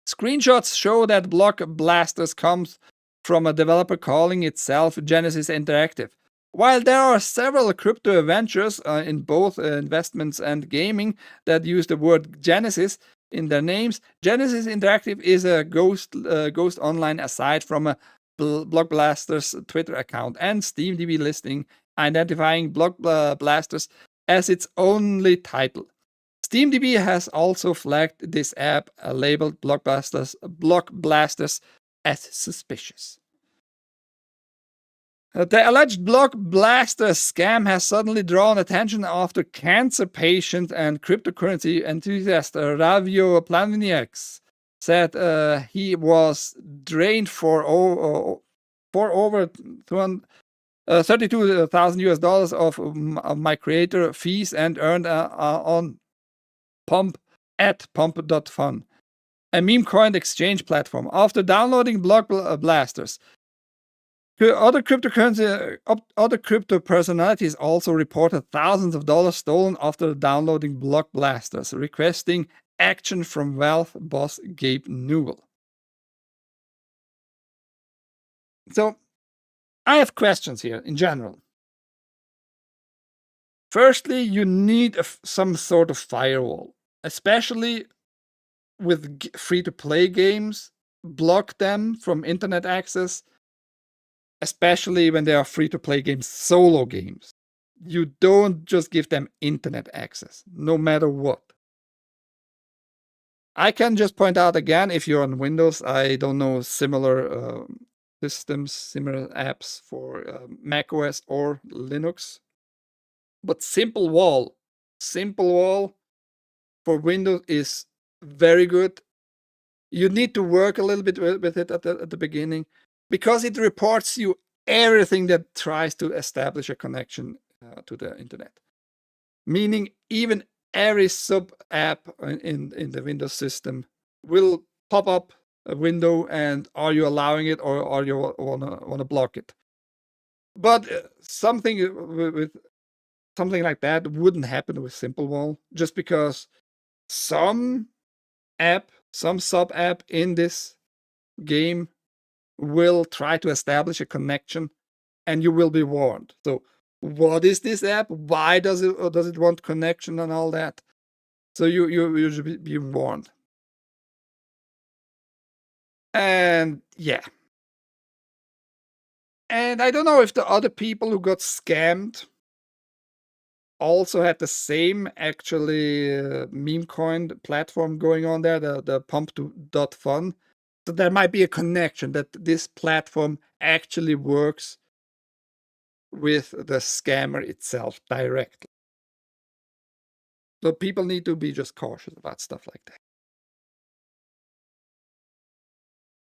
Speaker 1: Screenshots show that Block Blasters comes from a developer calling itself Genesis Interactive. While there are several crypto ventures in both investments and gaming that use the word Genesis in their names, Genesis Interactive is a ghost online aside from a Block Blasters Twitter account and SteamDB listing identifying Block Blasters as its only title. SteamDB has also flagged this app labeled Block Blasters as suspicious. The alleged Block Blasters scam has suddenly drawn attention after cancer patient and cryptocurrency enthusiast Ravio Planiniaks said he was drained for over 32,000 US dollars of my creator fees and earned on pump.fun, a meme coin exchange platform. After downloading Block Blasters, other crypto personalities also reported thousands of dollars stolen after downloading Block Blasters, requesting action from Valve boss Gabe Newell. So, I have questions here in general. Firstly, you need some sort of firewall, especially with free-to-play games. Block them from internet access, especially when they are free-to-play games, solo games. You don't just give them internet access, no matter what. I can just point out again, if you're on Windows, I don't know similar systems, similar apps for macOS or Linux. But Simple Wall for Windows is very good. You need to work a little bit with it at the beginning, because it reports you everything that tries to establish a connection to the internet. Meaning even every sub app in the Windows system will pop up a window, and are you allowing it or are you wanna block it? But something with something like that wouldn't happen with Simple Wall, just because some sub app in this game will try to establish a connection, and you will be warned. So what is this app? Why does it want connection and all that? So you should be warned. And yeah. And I don't know if the other people who got scammed also had the same actually meme coin platform going on there, the pump.fun. So there might be a connection that this platform actually works with the scammer itself directly. So people need to be just cautious about stuff like that.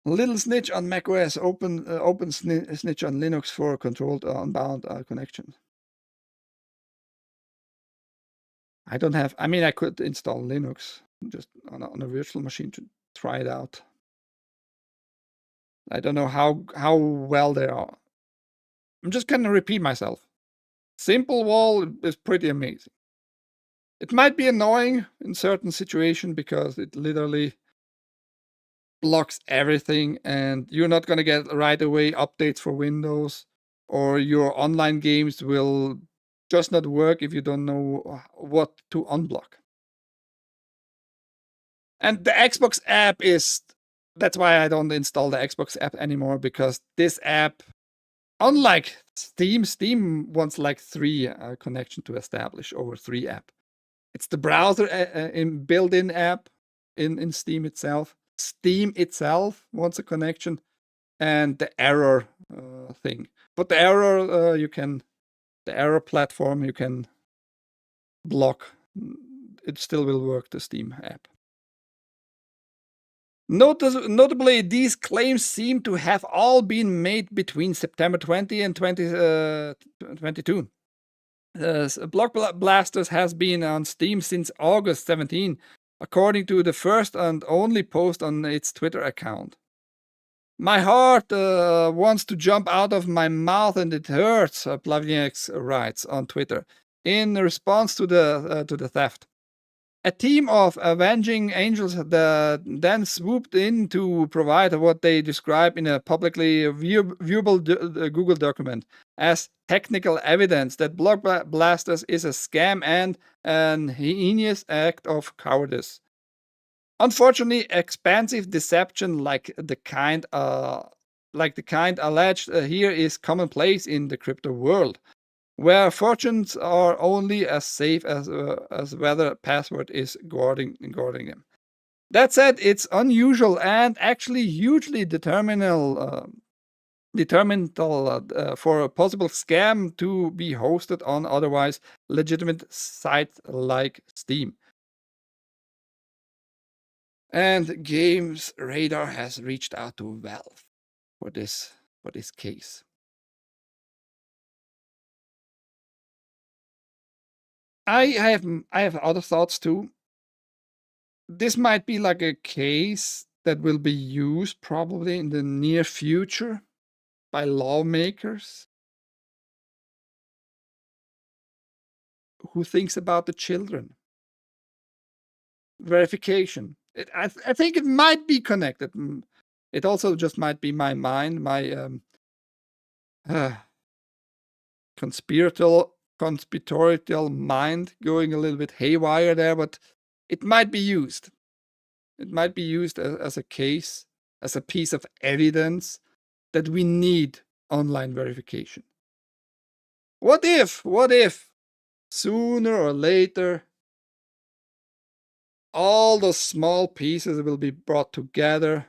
Speaker 1: Little snitch on macOS, open snitch on Linux for controlled unbound connections. I don't have. I mean, I could install Linux just on a virtual machine to try it out. I don't know how well they are. I'm just gonna repeat myself. Simple Wall is pretty amazing. It might be annoying in certain situations because it literally blocks everything, and you're not gonna get right away updates for Windows, or your online games will just not work if you don't know what to unblock. And the Xbox app that's why I don't install the Xbox app anymore, because this app, unlike Steam wants like 3 connection to establish over 3 app. It's the browser built-in app in Steam itself. Steam itself wants a connection, and the error thing. But the error the error platform you can block. It still will work, the Steam app. Notably, these claims seem to have all been made between September 20 and 2022. Block Blasters has been on Steam since August 17, according to the first and only post on its Twitter account. My heart wants to jump out of my mouth and it hurts, Plavnieks writes on Twitter in response to the theft. A team of avenging angels then swooped in to provide what they describe in a publicly viewable Google document as technical evidence that Block Blasters is a scam and an heinous act of cowardice. Unfortunately, expansive deception like the kind alleged here is commonplace in the crypto world, where fortunes are only as safe as whether password is guarding them. That said, it's unusual and actually hugely determinal for a possible scam to be hosted on otherwise legitimate sites like Steam. And Games Radar has reached out to Valve for this case. I have other thoughts too. This might be like a case that will be used probably in the near future by lawmakers. Who thinks about the children? Verification. I think it might be connected. It also just might be my mind, my conspiratorial mind going a little bit haywire there, but it might be used. It might be used as a case, as a piece of evidence that we need online verification. What if sooner or later all those small pieces will be brought together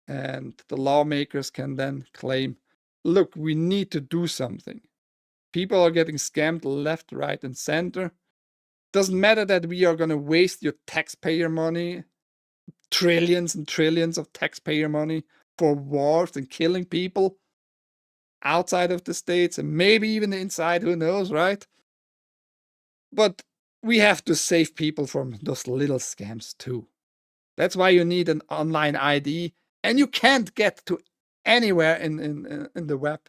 Speaker 1: and the lawmakers can then claim, look, we need to do something. People are getting scammed left, right, and center. Doesn't matter that we are going to waste your taxpayer money, trillions and trillions of taxpayer money for wars and killing people outside of the states and maybe even inside, who knows, right? But we have to save people from those little scams too. That's why you need an online ID, and you can't get to anywhere in the web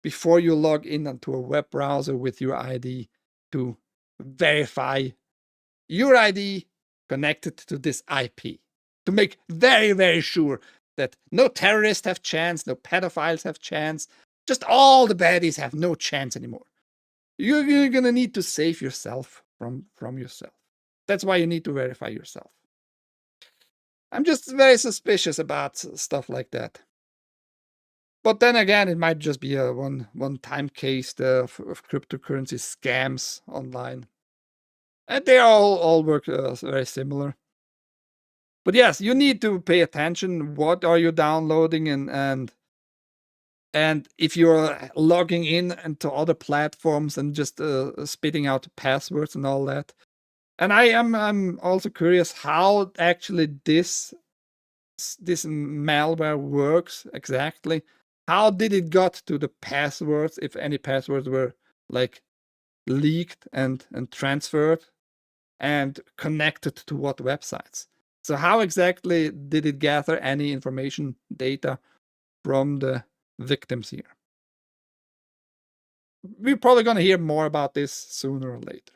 Speaker 1: before you log in onto a web browser with your ID to verify your ID connected to this IP, to make very, very sure that no terrorists have chance, no pedophiles have chance, just all the baddies have no chance anymore. You're gonna need to save yourself from yourself. That's why you need to verify yourself. I'm just very suspicious about stuff like that. But then again, it might just be a one-time case of cryptocurrency scams online. And they all work very similar. But yes, you need to pay attention. What are you downloading and if you're logging in into other platforms and just spitting out passwords and all that. And I'm also curious how actually this malware works exactly. How did it got to the passwords, if any passwords were like leaked and transferred and connected to what websites? So how exactly did it gather any information, data from the victims here? We're probably going to hear more about this sooner or later.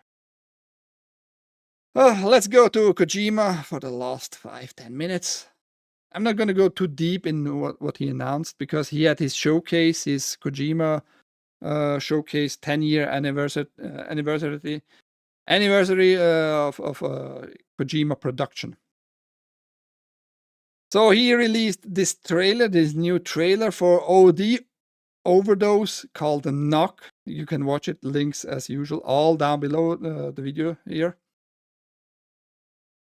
Speaker 1: Let's go to Kojima for the last 5-10 minutes. I'm not going to go too deep in what he announced because he had his showcase, his Kojima showcase 10-year anniversary of Kojima production. So he released this new trailer for OD Overdose called the Knock. You can watch it, links as usual, all down below the video here.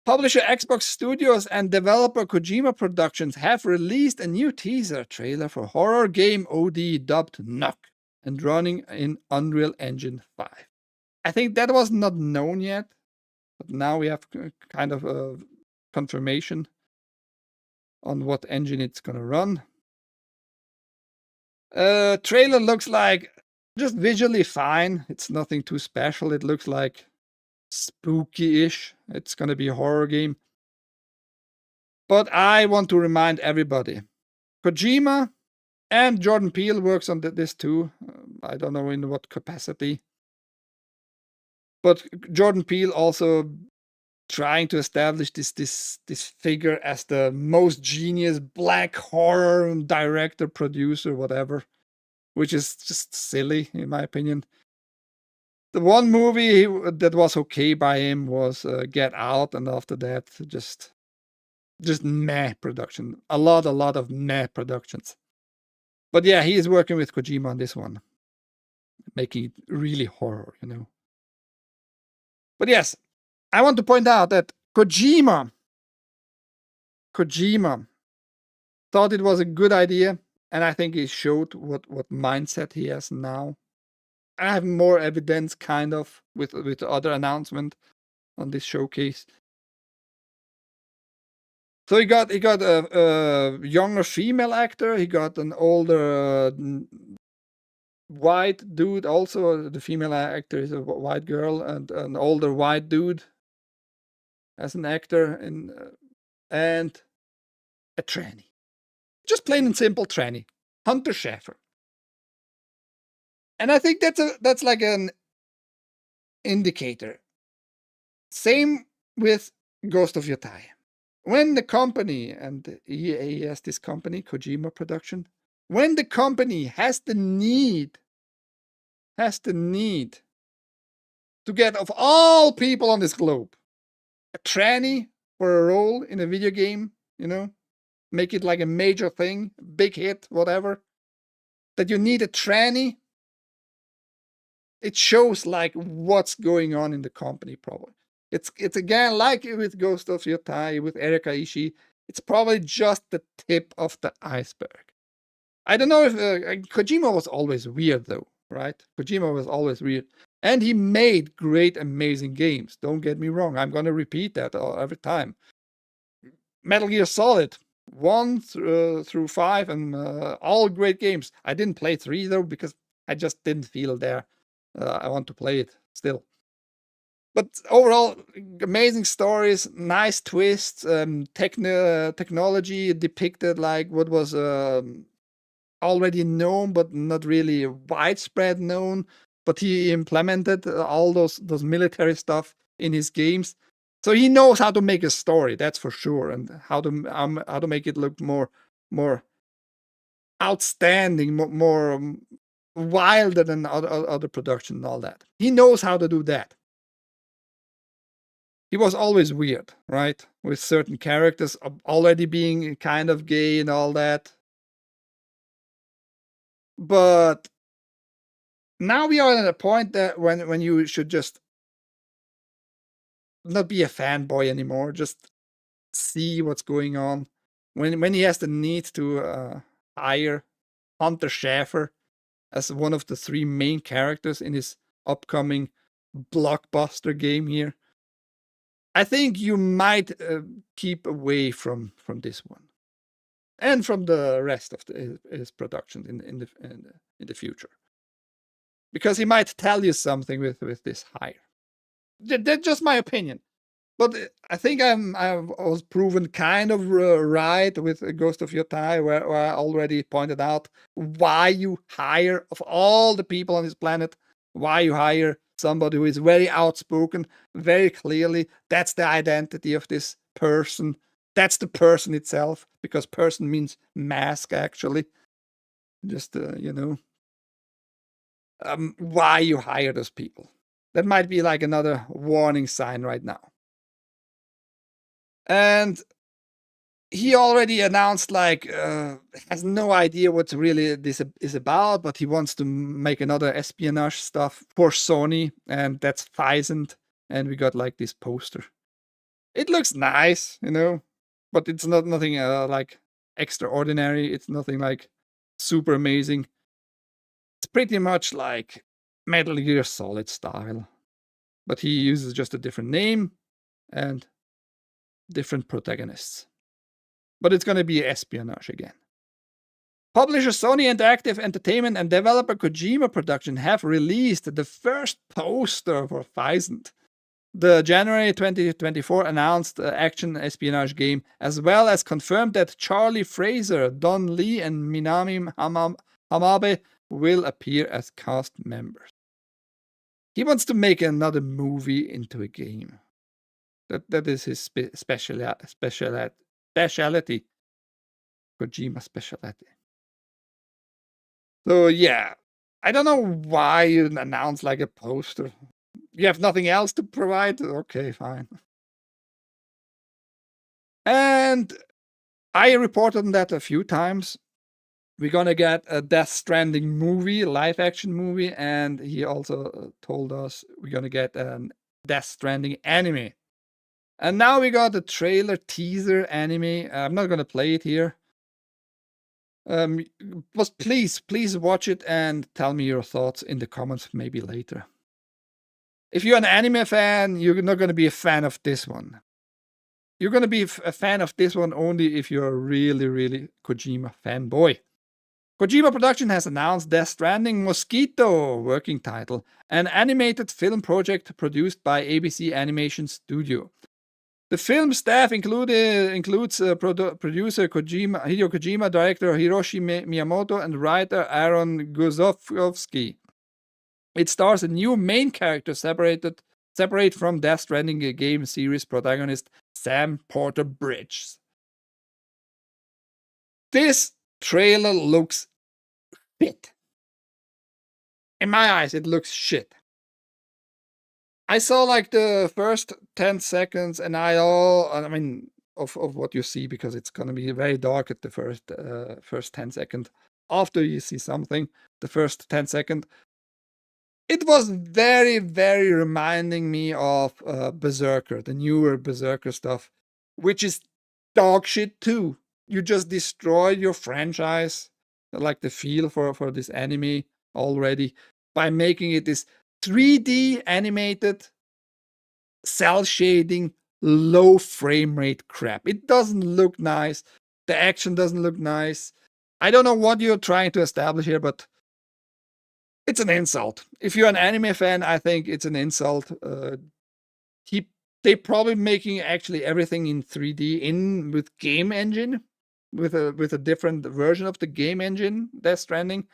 Speaker 1: Publisher Xbox Studios and developer Kojima Productions have released a new teaser trailer for horror game OD dubbed Knock and running in Unreal Engine 5. I think that was not known yet, but now we have kind of a confirmation. on what engine it's gonna run. Trailer looks like just visually fine. It's nothing too special. It looks like spooky-ish. It's gonna be a horror game. But I want to remind everybody, Kojima and Jordan Peele works on this too. I don't know in what capacity. But Jordan Peele also trying to establish this figure as the most genius black horror director, producer, whatever, which is just silly in my opinion. The one movie that was okay by him was Get Out, and after that, just meh production. A lot of meh productions. But yeah, he is working with Kojima on this one, making it really horror, you know. But yes, I want to point out that Kojima thought it was a good idea, and I think he showed what mindset he has now. I have more evidence, kind of, with the other announcement on this showcase. So he got a younger female actor. He got an older white dude. Also, the female actor is a white girl, and an older white dude as an actor, and a tranny. Just plain and simple tranny. Hunter Schafer. And I think that's like an indicator. Same with Ghost of Yotai. When the company, and he has this company, Kojima Production, when the company has the need to get, of all people on this globe, a tranny for a role in a video game, you know, make it like a major thing, big hit, whatever, that you need a tranny, it shows like what's going on in the company probably. It's again like with Ghost of Yotai, with Erika Ishii, it's probably just the tip of the iceberg. I don't know if Kojima was always weird though, right? Kojima was always weird. And he made great, amazing games. Don't get me wrong. I'm going to repeat that every time. Metal Gear Solid 1 through 5, and all great games. I didn't play 3 though, because I just didn't feel there. I want to play it still. But overall, amazing stories, nice twists, technology depicted like what was already known, but not really widespread known. But he implemented all those military stuff in his games, so he knows how to make a story. That's for sure, and how to make it look more outstanding, more wilder than other production and all that. He knows how to do that. He was always weird, right? With certain characters already being kind of gay and all that. But now we are at a point that when you should just not be a fanboy anymore, just see what's going on. When he has the need to hire Hunter Schafer as one of the 3 main characters in his upcoming blockbuster game here, I think you might keep away from this one, and from the rest of his productions in the future, because he might tell you something with this hire. That's just my opinion, but I think I was proven kind of right with Ghost of Yotai, where I already pointed out why you hire, of all the people on this planet, why you hire somebody who is very outspoken, very clearly. That's the identity of this person. That's the person itself, because person means mask, actually. Just, why you hire those people. That might be like another warning sign right now. And he already announced, like, has no idea what really this is about, but he wants to make another espionage stuff for Sony, and that's Physant. And we got like this poster. It looks nice, but it's nothing like extraordinary. It's nothing like super amazing. It's pretty much like Metal Gear Solid style, but he uses just a different name and different protagonists. but it's gonna be espionage again. Publisher Sony Interactive Entertainment and developer Kojima Production have released the first poster for Physant, the January 2024 announced action espionage game, as well as confirmed that Charlie Fraser, Don Lee, and Minami Hamabe will appear as cast members. He wants to make another movie into a game. That is his specialty. Kojima specialty. So yeah, I don't know why you announce like a poster. You have nothing else to provide? Okay, fine. And I reported on that a few times. We're gonna get a Death Stranding movie, live action movie, and he also told us we're gonna get a Death Stranding anime. And now we got a trailer teaser anime. I'm not gonna play it here. But please watch it and tell me your thoughts in the comments maybe later. If you're an anime fan, you're not going to be a fan of this one. You're going to be a fan of this one only if you're a really Kojima fanboy. Kojima Production has announced Death Stranding Mosquito, working title, an animated film project produced by ABC Animation Studio. The film staff includes producer Hideo Kojima, director Hiroshi Miyamoto, and writer Aaron Guzovsky. It stars a new main character separate from Death Stranding game series protagonist Sam Porter Bridges. This trailer looks shit. In my eyes, it looks shit. I saw like the first 10 seconds and of what you see, because it's gonna be very dark at the first 10 seconds. After you see something, the first 10 seconds, it was very reminding me of Berserker, the newer Berserker stuff, which is dog shit too. You just destroyed your franchise, like the feel for this anime already, by making it this 3D animated, cell shading, low frame rate crap. It doesn't look nice. The action doesn't look nice. I don't know what you're trying to establish here, but it's an insult. If you're an anime fan, I think it's an insult. They're probably making actually everything in 3D with game engine, with a different version of the game engine, Death Stranding,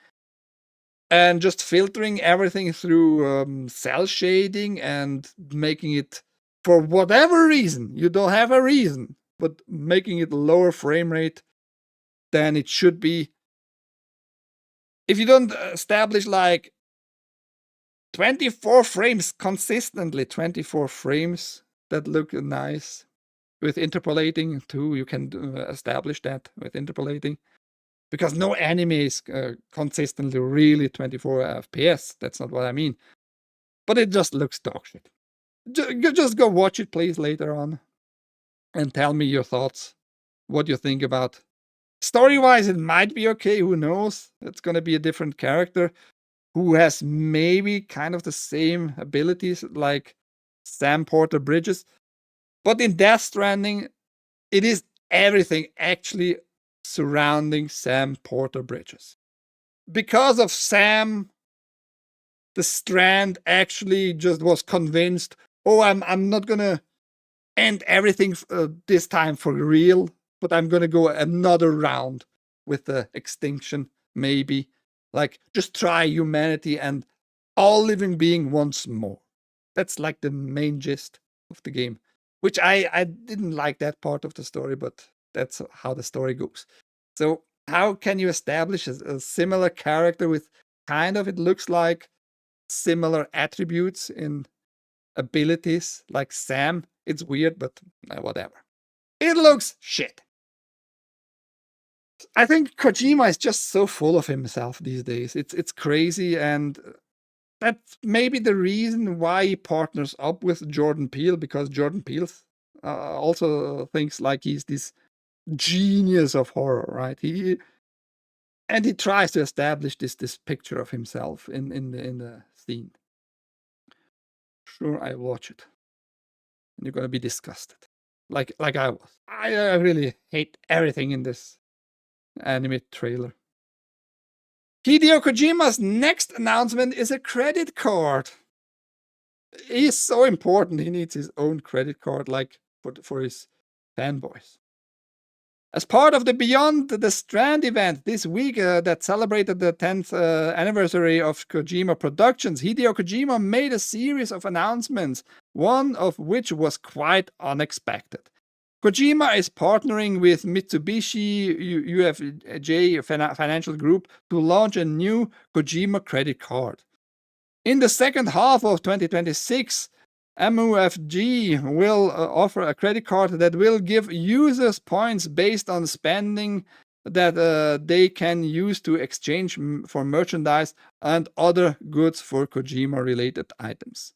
Speaker 1: and just filtering everything through cell shading and making it, for whatever reason, you don't have a reason, but making it lower frame rate than it should be. If you don't establish like 24 frames consistently, 24 frames that look nice, with interpolating too, you can establish that with interpolating. Because no anime is consistently really 24 FPS. That's not what I mean. But it just looks dog shit. Just go watch it, please, later on. And tell me your thoughts. What you think about. Story-wise, it might be okay. Who knows? It's going to be a different character who has maybe kind of the same abilities like Sam Porter Bridges. But in Death Stranding, it is everything actually surrounding Sam Porter Bridges. Because of Sam, the Strand actually just was convinced, oh, I'm not gonna end everything this time for real, but I'm gonna go another round with the extinction, maybe. Like, just try humanity and all living being once more. That's like the main gist of the game, which I didn't like that part of the story, but that's how the story goes. So how can you establish a similar character with kind of, it looks like, similar attributes in abilities like Sam? It's weird, but whatever. It looks shit. I think Kojima is just so full of himself these days. It's crazy, and that's maybe the reason why he partners up with Jordan Peele, because Jordan Peele also thinks like he's this genius of horror, right? He tries to establish this picture of himself in the scene. Sure, I watch it, and you're gonna be disgusted. like I was. I really hate everything in this anime trailer. Hideo Kojima's next announcement is a credit card. He's so important, he needs his own credit card, like for his fanboys. As part of the Beyond the Strand event this week that celebrated the 10th anniversary of Kojima Productions, Hideo Kojima made a series of announcements, one of which was quite unexpected. Kojima is partnering with Mitsubishi UFJ Financial Group to launch a new Kojima credit card. In the second half of 2026, MUFG will offer a credit card that will give users points based on spending that they can use to exchange for merchandise and other goods for Kojima-related items.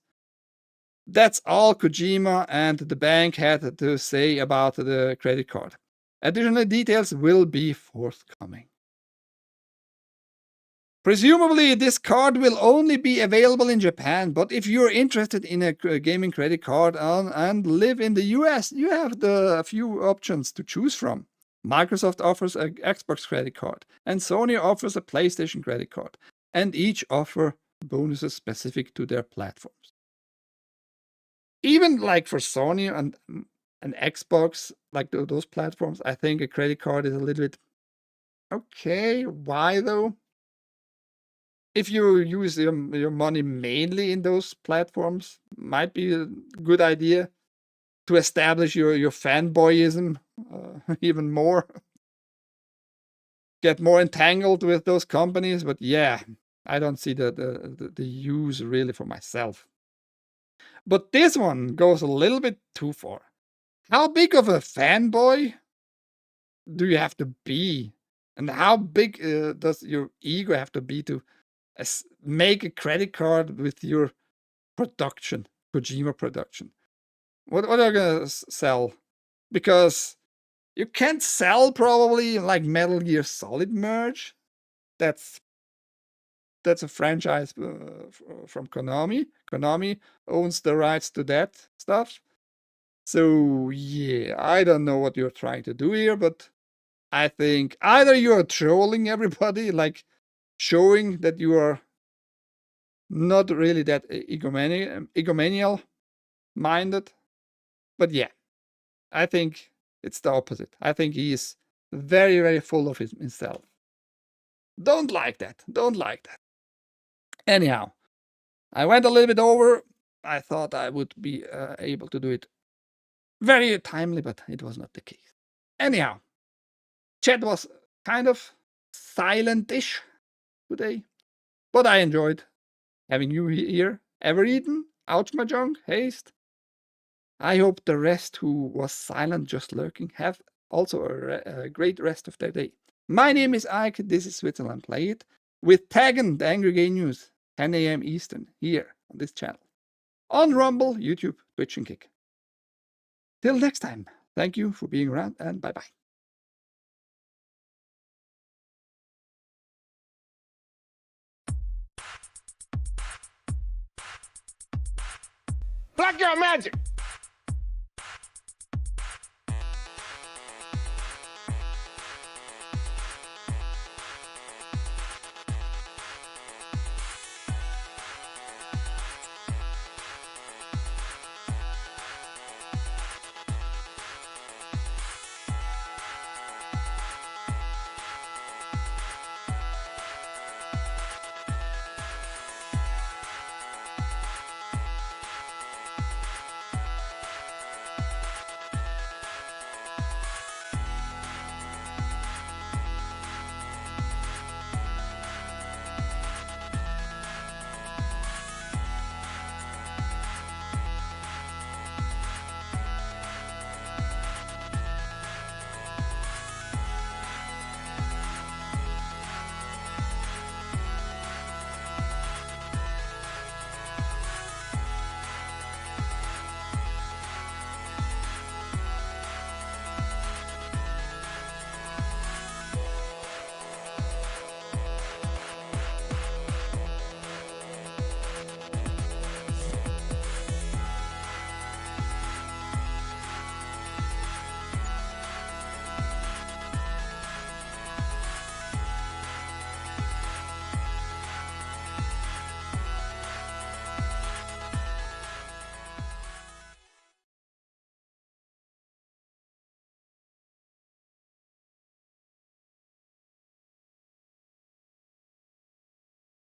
Speaker 1: That's all Kojima and the bank had to say about the credit card. Additional details will be forthcoming. Presumably, this card will only be available in Japan, but if you're interested in a gaming credit card and live in the US, you have a few options to choose from. Microsoft offers an Xbox credit card, and Sony offers a PlayStation credit card, and each offer bonuses specific to their platforms. Even like for Sony and Xbox, like those platforms, I think a credit card is a little bit okay. Why though? If you use your money mainly in those platforms, might be a good idea to establish your fanboyism even more. Get more entangled with those companies, but yeah, I don't see the use really for myself. But this one goes a little bit too far. How big of a fanboy do you have to be? And how big does your ego have to be to make a credit card with your production, Kojima production? What are you gonna sell? Because you can't sell probably like Metal Gear Solid merch. That's a franchise from Konami. Konami owns the rights to that stuff. So yeah, I don't know what you're trying to do here, but I think either you're trolling everybody, like showing that you are not really that egomaniacal minded. But yeah, I think it's the opposite. I think he is very, very full of himself. Don't like that. Don't like that. Anyhow, I went a little bit over. I thought I would be able to do it very timely, but it was not the case. Anyhow, chat was kind of silent-ish today, but I enjoyed having you here. Ever eaten? Ouch, my junk. Haste. I hope the rest who was silent, just lurking, have also a great rest of their day. My name is Ike. This is Switzerland.playit with TAGN, the Angry Game News, 10 a.m. Eastern, here on this channel. On Rumble, YouTube, Twitch, and Kick. Till next time, thank you for being around, and bye-bye.
Speaker 2: Black girl magic.